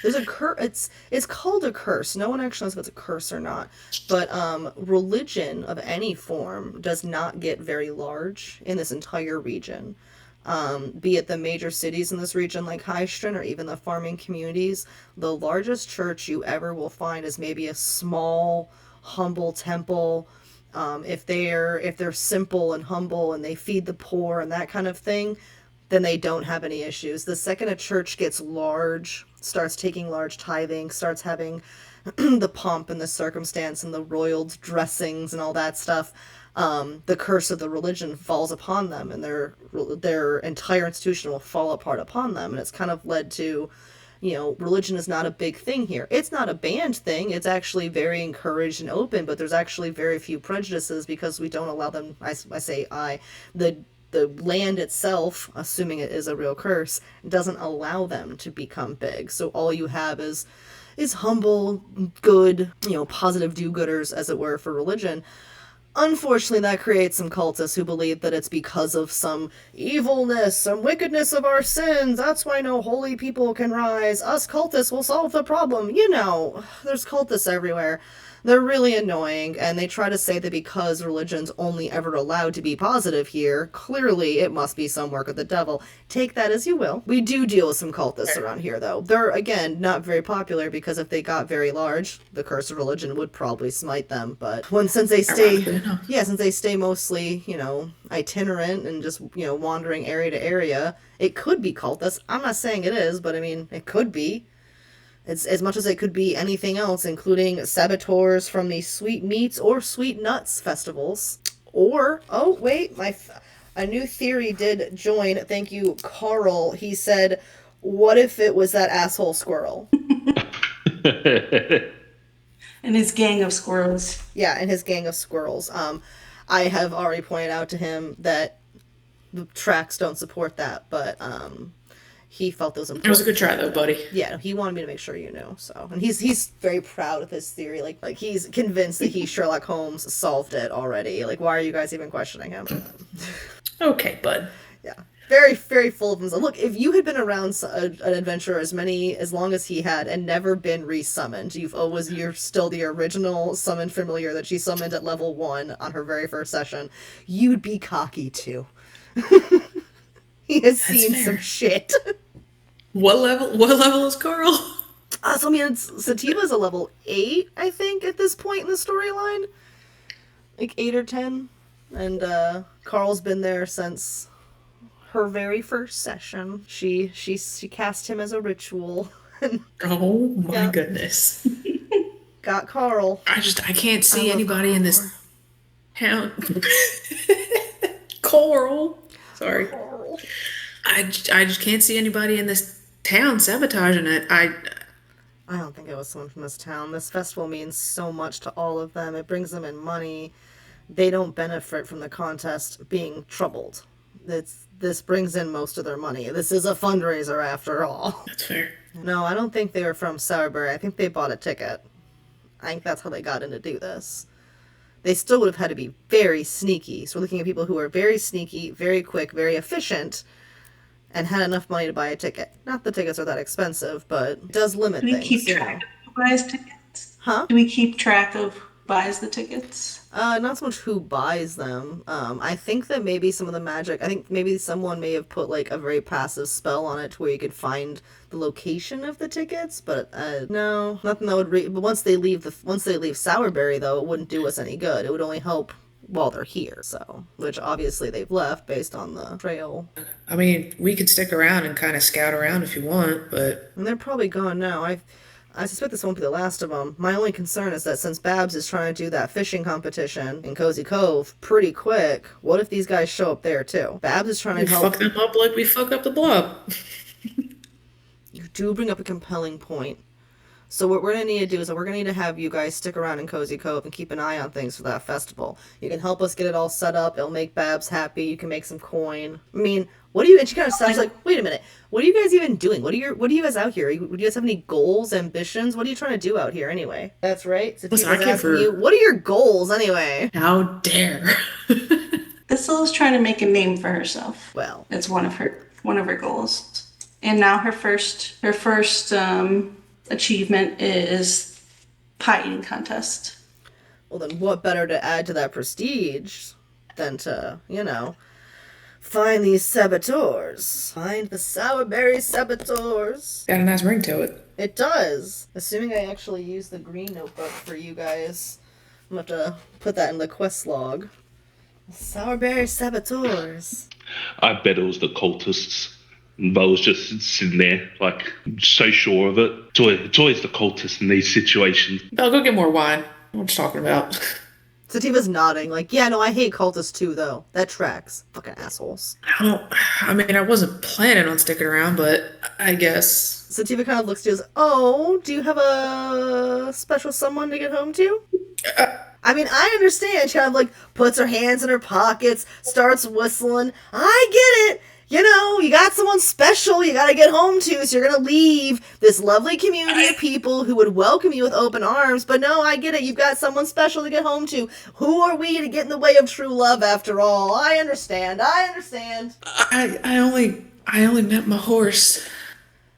there's a curse. It's called a curse. No one actually knows if it's a curse or not. But religion of any form does not get very large in this entire region. Be it the major cities in this region like Highstrin or even the farming communities, the largest church you ever will find is maybe a small, humble temple. If they're simple and humble and they feed the poor and that kind of thing, then they don't have any issues. The second a church gets large, starts taking large tithing, starts having the pomp and the circumstance and the royal dressings and all that stuff, the curse of the religion falls upon them, and their entire institution will fall apart upon them. And it's kind of led to, religion is not a big thing here. It's not a banned thing. It's actually very encouraged and open, but there's actually very few prejudices because we don't allow them, the land itself, assuming it is a real curse, doesn't allow them to become big. So all you have is humble, good, positive do-gooders, as it were, for religion. Unfortunately, that creates some cultists who believe that it's because of some evilness, some wickedness of our sins. That's why no holy people can rise. Us cultists will solve the problem. There's cultists everywhere. They're really annoying, and they try to say that because religion's only ever allowed to be positive here, clearly it must be some work of the devil. Take that as you will. We do deal with some cultists around here, though. They're, again, not very popular because if they got very large, the curse of religion would probably smite them. But since they stay mostly, itinerant and just, wandering area to area, it could be cultists. I'm not saying it is, but I mean, it could be. It's as much as it could be anything else, including saboteurs from the Sweet Meats or Sweet Nuts festivals. Or, oh, wait, a new theory did join. Thank you, Carl. He said, what if it was that asshole squirrel? And his gang of squirrels. Yeah, and his gang of squirrels. I have already pointed out to him that the tracks don't support that, but he felt those important. It was a good try, though, buddy. Yeah, he wanted me to make sure you knew. So, and he's very proud of his theory. Like he's convinced that Sherlock Holmes solved it already. Like, why are you guys even questioning him? Okay, bud. Yeah, very, very full of himself. Look, if you had been around an adventurer as long as he had and never been resummoned, you're still the original summoned familiar that she summoned at level 1 on her very first session, you'd be cocky too. He has seen some shit. What level is Carl? So I mean, Sativa's a level 8, I think, at this point in the storyline. Like 8 or 10. And Carl's been there since her very first session. She cast him as a ritual. Oh my goodness. Got Carl. I can't see anybody in this town. Coral. Sorry. Carl. I just can't see anybody in this town sabotaging it. I don't think it was someone from this town. This festival means so much to all of them. It brings them in money. They don't benefit from the contest being troubled. This brings in most of their money. This is a fundraiser after all. That's fair. No, I don't think they were from Sourberry. I think they bought a ticket. I think that's how they got in to do this. They still would have had to be very sneaky. So we're looking at people who are very sneaky, very quick, very efficient, and had enough money to buy a ticket. Not that tickets are that expensive, but it does limit things. Do we keep track of who buys tickets? Huh? Do we keep track of who buys the tickets? Not so much who buys them. I think that maybe some of the magic, I think maybe someone may have put like a very passive spell on it to where you could find the location of the tickets, but no, nothing that would but once they leave Sourberry though, it wouldn't do us any good. It would only help while they're here, so, which obviously they've left based on the trail. I mean, we could stick around and kind of scout around if you want, but... And they're probably gone now. I suspect this won't be the last of them. My only concern is that since Babs is trying to do that fishing competition in Cozy Cove pretty quick, what if these guys show up there too? Babs is trying to help... fuck them up like we fuck up the blob. You do bring up a compelling point. So what we're going to need to do is we're going to need to have you guys stick around in Cozy Cove and keep an eye on things for that festival. You can help us get it all set up. It'll make Babs happy. You can make some coin. I mean, what do you... And she kind of sounds like, wait a minute. What are you guys even doing? What are you guys out here? Do you guys have any goals, ambitions? What are you trying to do out here anyway? That's right. So Listen, I came for... you, what are your goals anyway? How dare. Thistle's trying to make a name for herself. Well, it's one of her goals. And now her first achievement is pie eating contest. Well, then what better to add to that prestige than to, find these saboteurs. Find the Sourberry saboteurs. Got a nice ring to it. It does. Assuming I actually use the green notebook for you guys. I'm going to have to put that in the quest log. Sourberry saboteurs. I bet it was the cultists. Bo was just sitting there, like, so sure of it. It's always the cultists in these situations. I'll go get more wine. What you talking about? Sativa's nodding, like, yeah, no, I hate cultists too, though. That tracks. Fucking assholes. I wasn't planning on sticking around, but I guess. Sativa kind of looks to you and says, oh, do you have a special someone to get home to? I mean, I understand. She kind of like puts her hands in her pockets, starts whistling. I get it. You know, you got someone special you got to get home to, so you're going to leave this lovely community of people who would welcome you with open arms. But no, I get it. You've got someone special to get home to. Who are we to get in the way of true love after all? I understand. I only met my horse.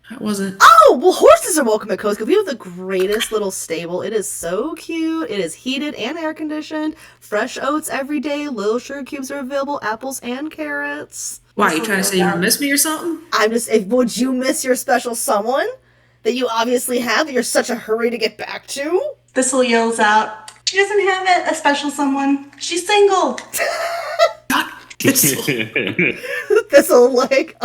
I wasn't. Oh, well, horses are welcome at Coast Cove. We have the greatest little stable. It is so cute. It is heated and air conditioned. Fresh oats every day. Little sugar cubes are available. Apples and carrots. Why, you trying to say you don't miss me or something? I'm just, would you miss your special someone that you obviously have that you're such a hurry to get back to? Thistle yells out, she doesn't have a special someone. She's single. God, it's Thistle, like,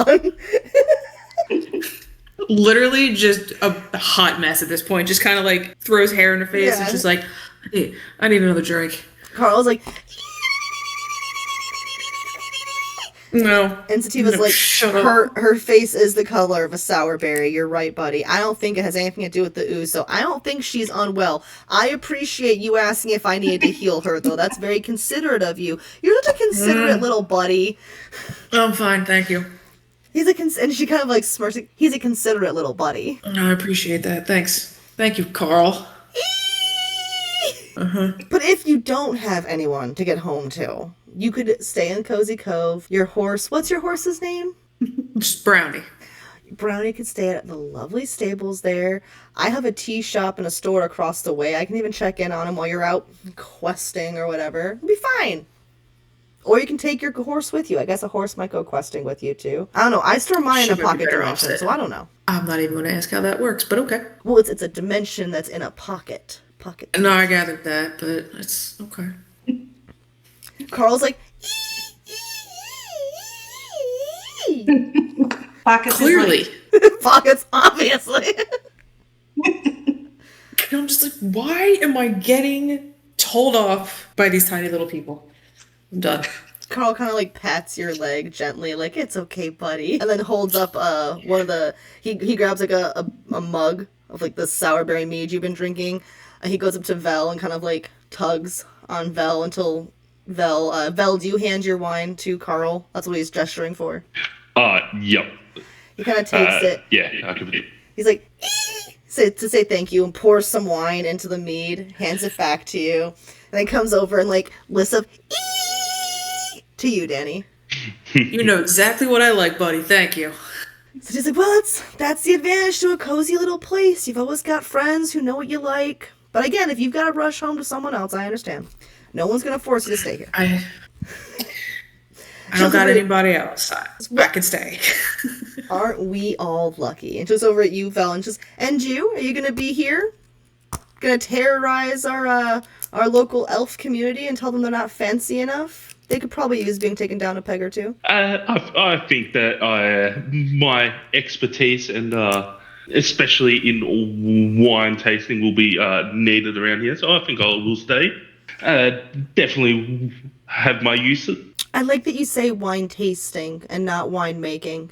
literally just a hot mess at this point. Just kind of like throws hair in her face and she's like, hey, I need another drink. Carl's like, No. and Sativa's No, like, shut up. her face is the color of a sour berry. You're right, buddy. I don't think it has anything to do with the ooze, so I don't think she's unwell. I appreciate you asking if I needed to heal her, though. That's very considerate of you. You're such a considerate little buddy. I'm fine, thank you. He's and she kind of like smirks. He's a considerate little buddy. I appreciate that. Thanks. Thank you, Carl. But if you don't have anyone to get home to, you could stay in Cozy Cove. Your horse, what's your horse's name? Just Brownie. Brownie could stay at the lovely stables there. I have a tea shop and a store across the way. I can even check in on him while you're out questing or whatever. It'll be fine. Or you can take your horse with you. I guess a horse might go questing with you too. I don't know. I store mine in a She might be pocket better dimension, off so I don't know. I'm not even going to ask how that works, but okay. Well, it's a dimension that's in a pocket. Pocket. No, I gathered that, but it's okay. Carl's like, Pockets Clearly. pockets, obviously. And I'm just like, why am I getting told off by these tiny little people? I'm done. Carl kind of like pats your leg gently, like, it's okay, buddy. And then holds up one of the, he grabs like a mug of like the sourberry mead you've been drinking. He goes up to Vel and kind of like tugs on Vel until Vel, do you hand your wine to Carl? That's what he's gesturing for. Yep. He kind of takes it. Yeah, I can. He's like, to say thank you and pours some wine into the mead, hands it back to you, and then comes over and like lifts up to you, Danny. You know exactly what I like, buddy. Thank you. So she's like, well, that's the advantage to a cozy little place. You've always got friends who know what you like. But again, if you've got to rush home to someone else, I understand. No one's going to force you to stay here. I don't got anybody else. I can stay. Aren't we all lucky? And she's over at you, Vel, and and you? Are you going to be here? Going to terrorize our local elf community and tell them they're not fancy enough? They could probably use being taken down a peg or two. I think that my expertise and especially in wine tasting will be needed around here. So I think I will stay. Definitely have my uses. I like that you say wine tasting and not wine making.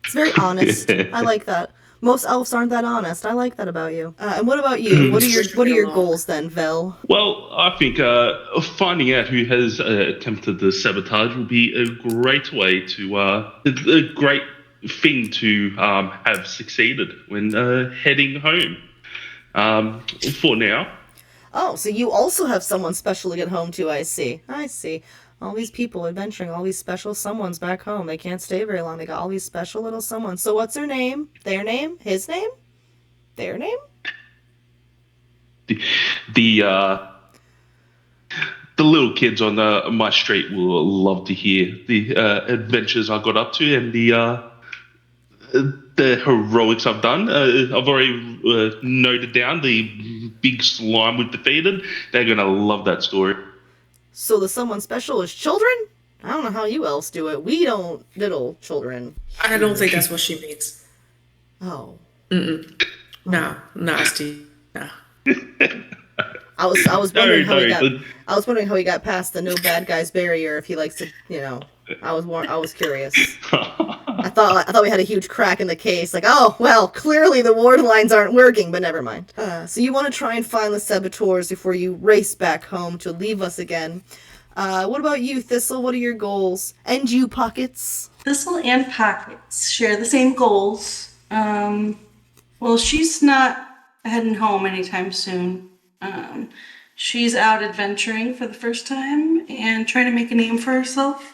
It's very honest. I like that. Most elves aren't that honest. I like that about you. And what about you? What are your goals then, Vel? Well, I think finding out who has attempted the sabotage will be a great way to a great thing to have succeeded when heading home. For now. Oh, so you also have someone special to get home to, I see. All these people adventuring, all these special someones back home. They can't stay very long. They got all these special little someones. So what's her name? Their name? His name? Their name? The little kids on my street will love to hear the adventures I got up to and the heroics I've done. I've already noted down the big slime we've defeated. They're going to love that story. So the someone special is children? I don't know how you elves do it. We don't diddle children. I don't think that's what she means. Oh. No, Steve. No. I was wondering I was wondering how he got past the no bad guys barrier if he likes to, I was curious. I thought we had a huge crack in the case. Like, oh, well, clearly the ward lines aren't working, but never mind. So you want to try and find the saboteurs before you race back home to leave us again. What about you, Thistle? What are your goals? And you, Pockets? Thistle and Pockets share the same goals. Well, she's not heading home anytime soon. She's out adventuring for the first time and trying to make a name for herself.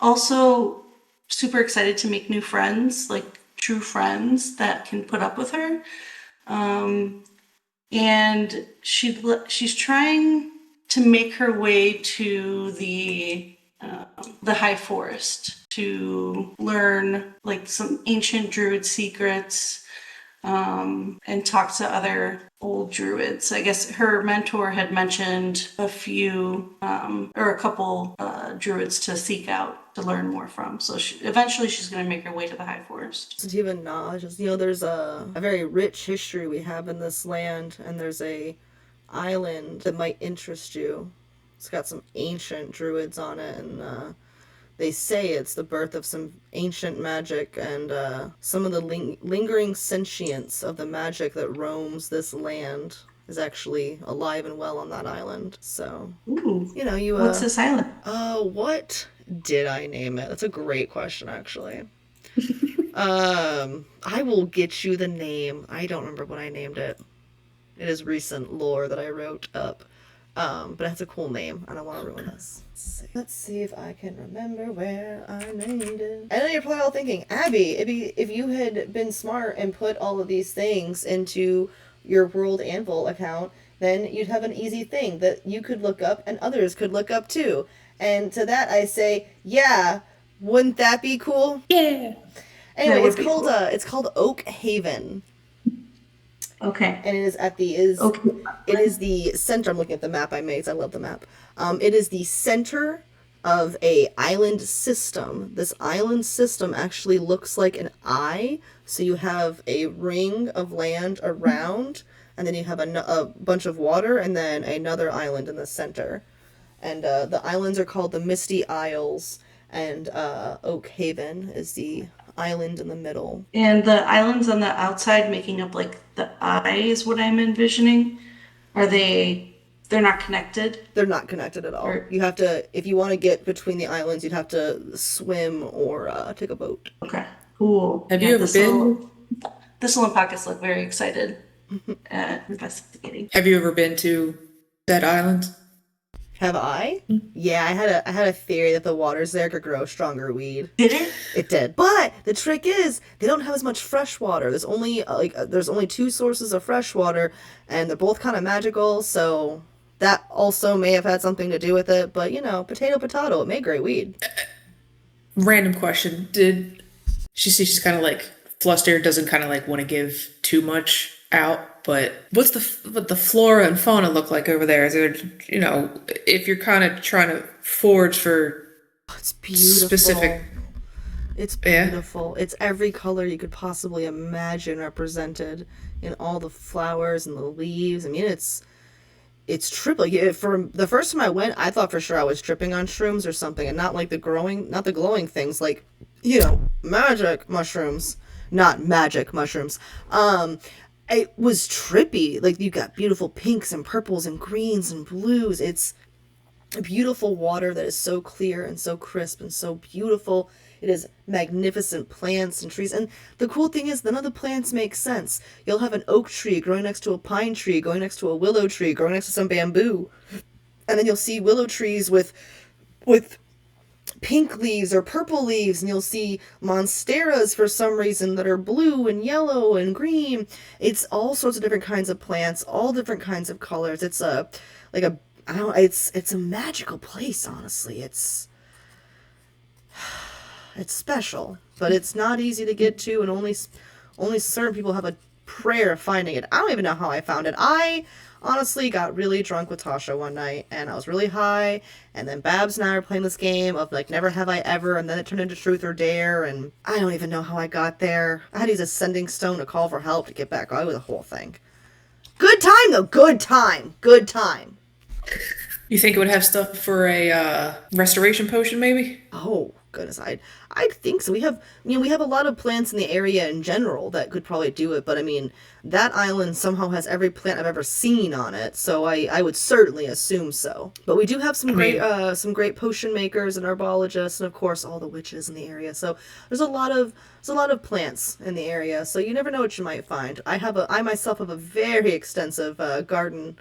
Also, super excited to make new friends, like true friends that can put up with her. And she's trying to make her way to the high forest to learn like some ancient druid secrets, and talk to other old druids. I guess her mentor had mentioned a couple druids to seek out to learn more from. So eventually she's going to make her way to the high forest. So do you have a knowledge? There's a very rich history we have in this land, and there's a island that might interest you. It's got some ancient druids on it, and they say it's the birth of some ancient magic and some of the lingering sentience of the magic that roams this land is actually alive and well on that island. So, Ooh, you what's this island? What did I name it? That's a great question, actually. I will get you the name. I don't remember what I named it. It is recent lore that I wrote up. But it's a cool name. I don't want to ruin this. Let's see if I can remember where I named it. I know you're probably all thinking, Abby, if you had been smart and put all of these things into your World Anvil account, then you'd have an easy thing that you could look up and others could look up too. And to that I say, yeah, wouldn't that be cool? Yeah. Anyway, cool. it's called Oak Haven. Okay. And it is it is the center. I'm looking at the map I made. I love the map. It is the center of a island system. This island system actually looks like an eye. So you have a ring of land around, and then you have a bunch of water, and then another island in the center. And the islands are called the Misty Isles, and Oak Haven is the island in the middle. And the islands on the outside making up like the eye is what I'm envisioning. They're not connected? They're not connected at all. Or- You have to, if you want to get between the islands, you'd have to swim or take a boat. Okay, cool. Have you ever been? Thistle and Pockets look very excited at investigating. Have you ever been to that island? Have I? Yeah, I had a theory that the waters there could grow stronger weed. Did it? It did. But the trick is they don't have as much fresh water. There's only there's only 2 sources of fresh water, and they're both kind of magical, so that also may have had something to do with it. But potato, it made great weed. Random question. Did she see she's kind of like flustered, doesn't kind of like want to give too much out, but what the flora and fauna look like over there? Is there, if you're kind of trying to forage for It's beautiful. specific, It's Yeah. beautiful. It's every color you could possibly imagine represented in all the flowers and the leaves. I mean, it's triple. For the first time I went, I thought for sure I was tripping on shrooms or something, and not like the glowing things, like magic mushrooms, not magic mushrooms. It was trippy. Like, you got beautiful pinks and purples and greens and blues. It's a beautiful water that is so clear and so crisp and so beautiful. It is magnificent plants and trees. And the cool thing is, none of the plants make sense. You'll have an oak tree growing next to a pine tree, growing next to a willow tree, growing next to some bamboo. And then you'll see willow trees with pink leaves or purple leaves, and you'll see monsteras for some reason that are blue and yellow and green. It's all sorts of different kinds of plants, all different kinds of colors. It's it's a magical place, honestly. It's special, but it's not easy to get to, and only certain people have a prayer of finding it. I don't even know how I found it. I honestly got really drunk with Tasha one night, and I was really high, and then Babs and I were playing this game of like Never Have I Ever, and then it turned into Truth or Dare, and I don't even know how I got there. I had to use a sending stone to call for help to get back. Oh, it was a whole thing. Good time though. Good time. you think it would have stuff for a restoration potion, maybe? Oh, goodness, I'd think so. We have a lot of plants in the area in general that could probably do it, but I mean, that island somehow has every plant I've ever seen on it, so I would certainly assume so. But we do have some great potion makers and herbologists, and of course all the witches in the area. So there's a lot of plants in the area, so you never know what you might find. I myself have a very extensive garden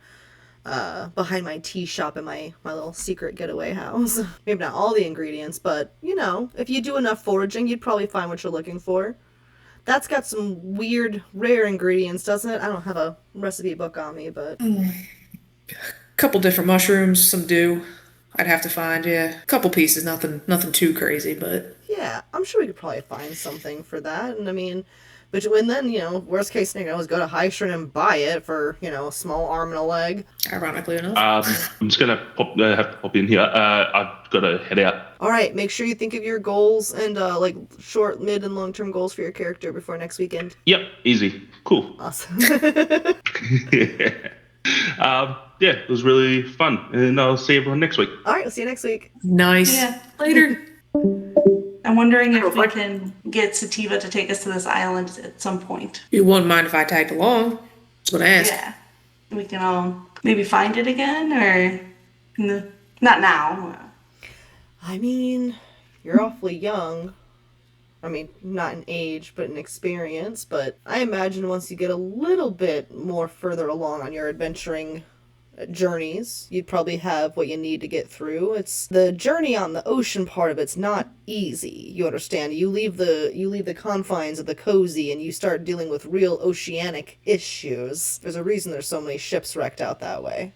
behind my tea shop in my little secret getaway house. Maybe not all the ingredients, but if you do enough foraging, you'd probably find what you're looking for. That's got some weird, rare ingredients, doesn't it? I don't have a recipe book on me, but Couple different mushrooms, some dew. I'd have to find, a couple pieces, nothing too crazy, but yeah, I'm sure we could probably find something for that. And I mean, between then, worst case scenario is go to High Street and buy it for, a small arm and a leg. ironically enough. I'm just gonna have to pop in here. I've got to head out. All right, make sure you think of your goals and like short, mid, and long-term goals for your character before next weekend. Yep, easy, cool. Awesome. Yeah, it was really fun, and I'll see everyone next week. All right, we'll see you next week. Nice. Yeah. Later. I'm wondering if we can get Sativa to take us to this island at some point. You wouldn't mind if I tagged along? That's what I asked. Yeah. We can all maybe find it again, or not now. I mean, you're awfully young. I mean, not in age, but in experience. But I imagine once you get a little bit more further along on your adventuring journeys, you'd probably have what you need to get through. It's the journey on the ocean part of it's not easy. You understand? You leave the confines of the cozy and you start dealing with real oceanic issues. There's a reason there's so many ships wrecked out that way.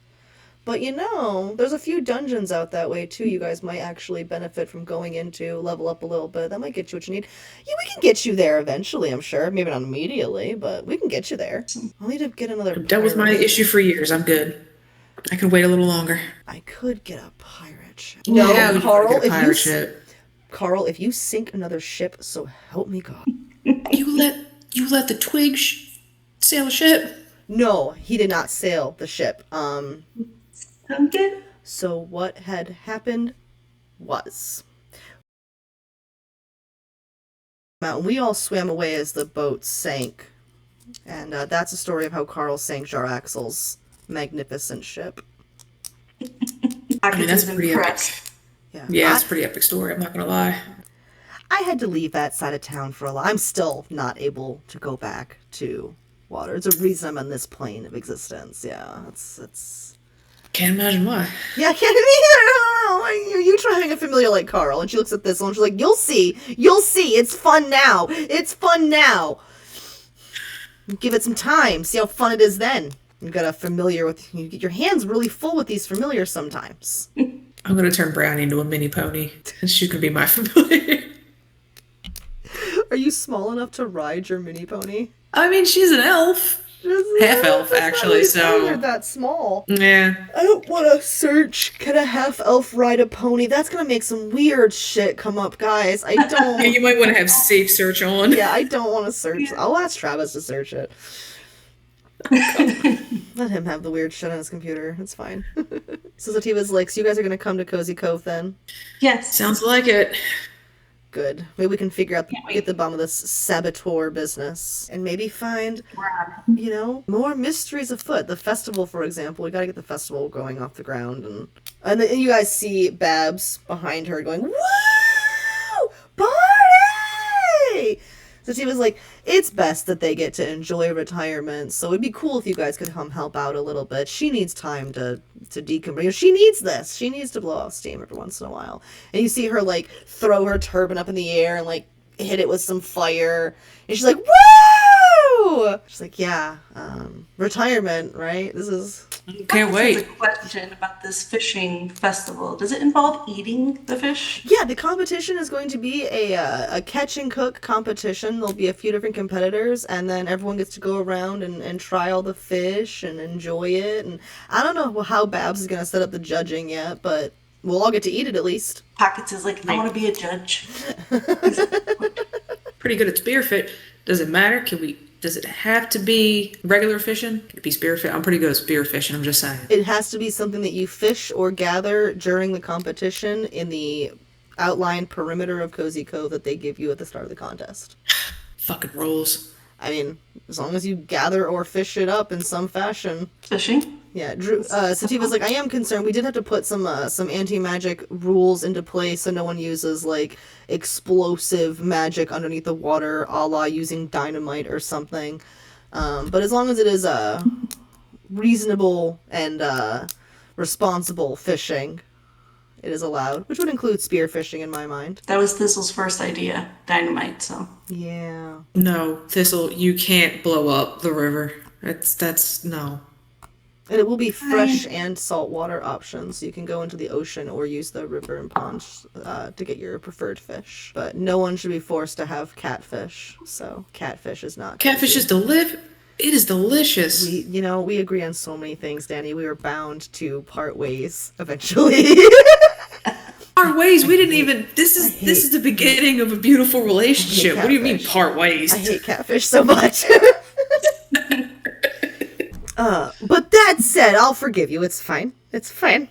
But there's a few dungeons out that way too you guys might actually benefit from going into, level up a little bit. That might get you what you need. Yeah, we can get you there eventually, I'm sure. Maybe not immediately, but we can get you there. I'll need to get another I've dealt with my issue for years. I'm good. I can wait a little longer. I could get a pirate ship. No, Yeah, Carl, get a pirate ship. Carl, if you sink another ship, so help me God. You let the twig sail a ship? No, he did not sail the ship. Okay. So what had happened was we all swam away as the boat sank. And that's a story of how Carl sank Jaraxel's magnificent ship. I mean, that's pretty epic. Yeah, it's a pretty epic story, I'm not gonna lie. I had to leave that side of town for a while. I'm still not able to go back to water. It's a reason I'm on this plane of existence. Yeah, it's... Can't imagine why. Yeah, I can't either. You try having a familiar like Carl, and she looks at this one, and she's like, you'll see. It's fun now. Give it some time. See how fun it is then. You got a familiar you get your hands really full with these familiars sometimes. I'm gonna turn Brownie into a mini pony, and she's gonna be my familiar. Are you small enough to ride your mini pony? I mean, she's an elf. Half elf, actually, so... You're that small. Yeah. I don't want to search, can a half elf ride a pony? That's going to make some weird shit come up, guys. I don't... Yeah, you might want to have safe search on. Yeah, I don't want to search. I'll ask Travis to search it. Let him have the weird shit on his computer. It's fine. So Sativa's like, so you guys are going to come to Cozy Cove then? Yes. Sounds like it. Good. Maybe we can figure out, get the bottom of this saboteur business. And maybe find, more mysteries afoot. The festival, for example. We gotta get the festival going off the ground. And then you guys see Babs behind her going, woo! Party! So she was like, it's best that they get to enjoy retirement. So it'd be cool if you guys could come help out a little bit. She needs time to decompress. She needs this. She needs to blow off steam every once in a while. And you see her like throw her turban up in the air and like hit it with some fire. And she's like, woo! She's like, yeah, retirement, right? This is... Can't wait. A question about this fishing festival. Does it involve eating the fish? Yeah, the competition is going to be a catch and cook competition. There'll be a few different competitors, and then everyone gets to go around and try all the fish and enjoy it. And I don't know how Babs is going to set up the judging yet, but we'll all get to eat it at least. Pockets is like, I want to be a judge. Pretty good at spearfish. Does it matter? Does it have to be regular fishing? Could it be spearfish? I'm pretty good at spearfishing, I'm just saying. It has to be something that you fish or gather during the competition in the outlined perimeter of Cozy Cove that they give you at the start of the contest. Fucking rules. I mean, as long as you gather or fish it up in some fashion. Fishing? Yeah, Drew. Sativa's like, I am concerned. We did have to put some anti-magic rules into place so no one uses like explosive magic underneath the water, a la using dynamite or something. But as long as it is reasonable and responsible fishing, it is allowed, which would include spearfishing in my mind. That was Thistle's first idea, dynamite, so. Yeah. No, Thistle, you can't blow up the river. That's no. And it will be fresh and saltwater options. So you can go into the ocean or use the river and ponds to get your preferred fish. But no one should be forced to have catfish. So catfish is not. Catfish is It is delicious. We agree on so many things, Danny. We were bound to part ways eventually. Part ways. We didn't even. This is the beginning of a beautiful relationship. What do you mean catfish. part ways? I hate catfish so much. But that said, I'll forgive you. It's fine. It's fine.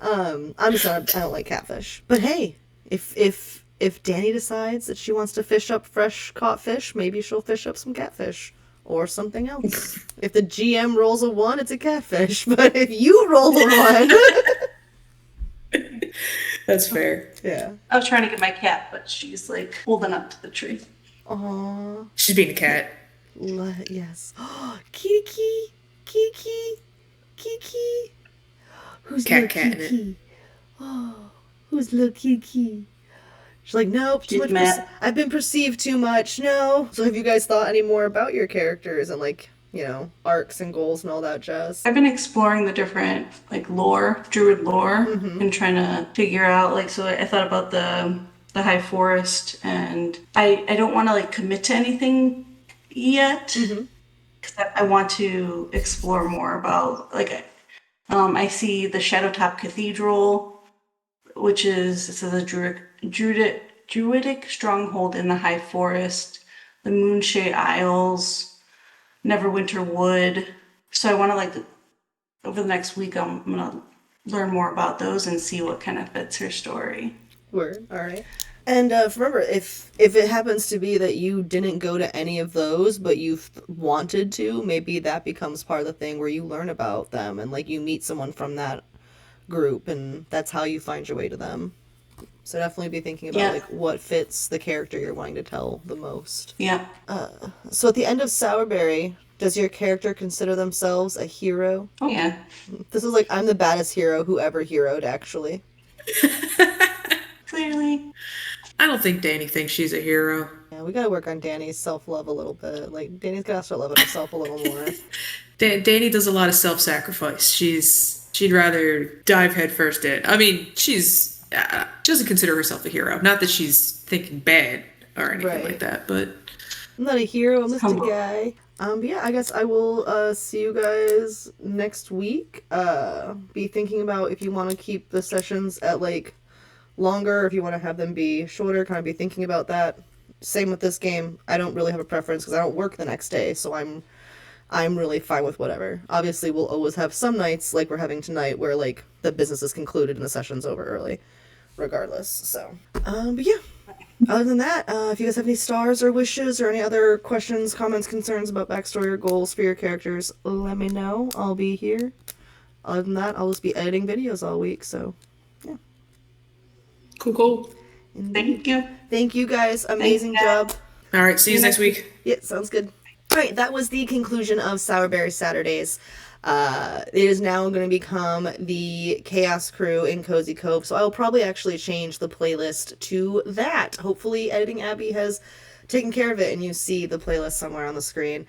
I'm just not. I don't like catfish. But hey, if Danny decides that she wants to fish up fresh caught fish, maybe she'll fish up some catfish or something else. If the GM rolls a 1, it's a catfish. But if you roll a 1, That's fair. yeah. I was trying to get my cat, but she's like holding up to the tree. Aww. She's being a cat. Yes. Kiki. Who's Cat little in it. Kiki? Oh, who's little Kiki? She's like, nope, too She's much. mad. I've been perceived too much. No. So have you guys thought any more about your characters and like, arcs and goals and all that jazz? I've been exploring the different like lore, druid lore, and trying to figure out like. So I thought about the High Forest, and I don't want to like commit to anything yet because I want to explore more about like. I see the Shadowtop Cathedral, which is a druidic stronghold in the High Forest, the Moonshade Isles, Neverwinter Wood. So I want to like over the next week I'm gonna learn more about those and see what kind of fits her story. Word. All right. And remember, if it happens to be that you didn't go to any of those, but you've wanted to, maybe that becomes part of the thing where you learn about them and like you meet someone from that group, and that's how you find your way to them. So definitely be thinking about like what fits the character you're wanting to tell the most. Yeah. So at the end of Sourberry, does your character consider themselves a hero? Oh yeah. This is like, I'm the baddest hero who ever heroed, actually. Clearly. I don't think Danny thinks she's a hero. Yeah, we gotta work on Danny's self-love a little bit. Like, Danny's gotta start loving herself a little more. Danny does a lot of self-sacrifice. She'd rather dive headfirst in. I mean, she doesn't consider herself a hero. Not that she's thinking bad or anything like that, but I'm not a hero, I'm just a guy. But yeah, I guess I will see you guys next week. Be thinking about if you want to keep the sessions at like longer, if you want to have them be shorter, kind of be thinking about that. Same with this game. I don't really have a preference because I don't work the next day, so I'm really fine with whatever. Obviously, we'll always have some nights like we're having tonight where like the business is concluded and the session's over early, regardless. So, but yeah. Other than that, if you guys have any stars or wishes or any other questions, comments, concerns about backstory or goals for your characters, let me know. I'll be here. Other than that, I'll just be editing videos all week. So, yeah. cool. Thank you. Thank you guys. Amazing job. All right, see you next week. Yeah, sounds good. All right, that was the conclusion of Sourberry Saturdays. It is now going to become the Chaos Crew in Cozy Cove, so I will probably actually change the playlist to that. Hopefully, Editing Abby has taken care of it, and you see the playlist somewhere on the screen.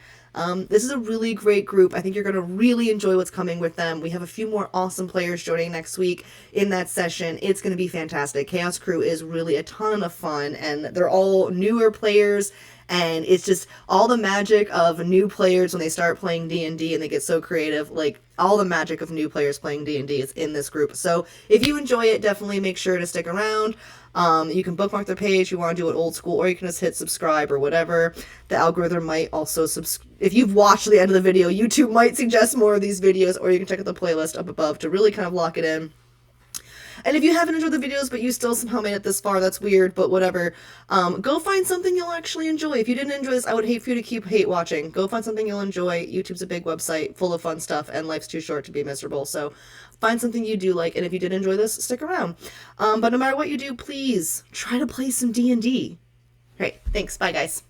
This is a really great group. I think you're going to really enjoy what's coming with them. We have a few more awesome players joining next week in that session. It's going to be fantastic. Chaos Crew is really a ton of fun, and they're all newer players, and it's just all the magic of new players when they start playing D&D and they get so creative. Like, all the magic of new players playing D&D is in this group. So if you enjoy it, definitely make sure to stick around. You can bookmark the page if you want to do it old school, or you can just hit subscribe or whatever. The algorithm might also if you've watched the end of the video, YouTube might suggest more of these videos, or you can check out the playlist up above to really kind of lock it in. And if you haven't enjoyed the videos, but you still somehow made it this far, that's weird, but whatever. Go find something you'll actually enjoy. If you didn't enjoy this, I would hate for you to keep hate watching. Go find something you'll enjoy. YouTube's a big website full of fun stuff, and life's too short to be miserable. So find something you do like, and if you did enjoy this, stick around. But no matter what you do, please try to play some D&D. All right, thanks. Bye, guys.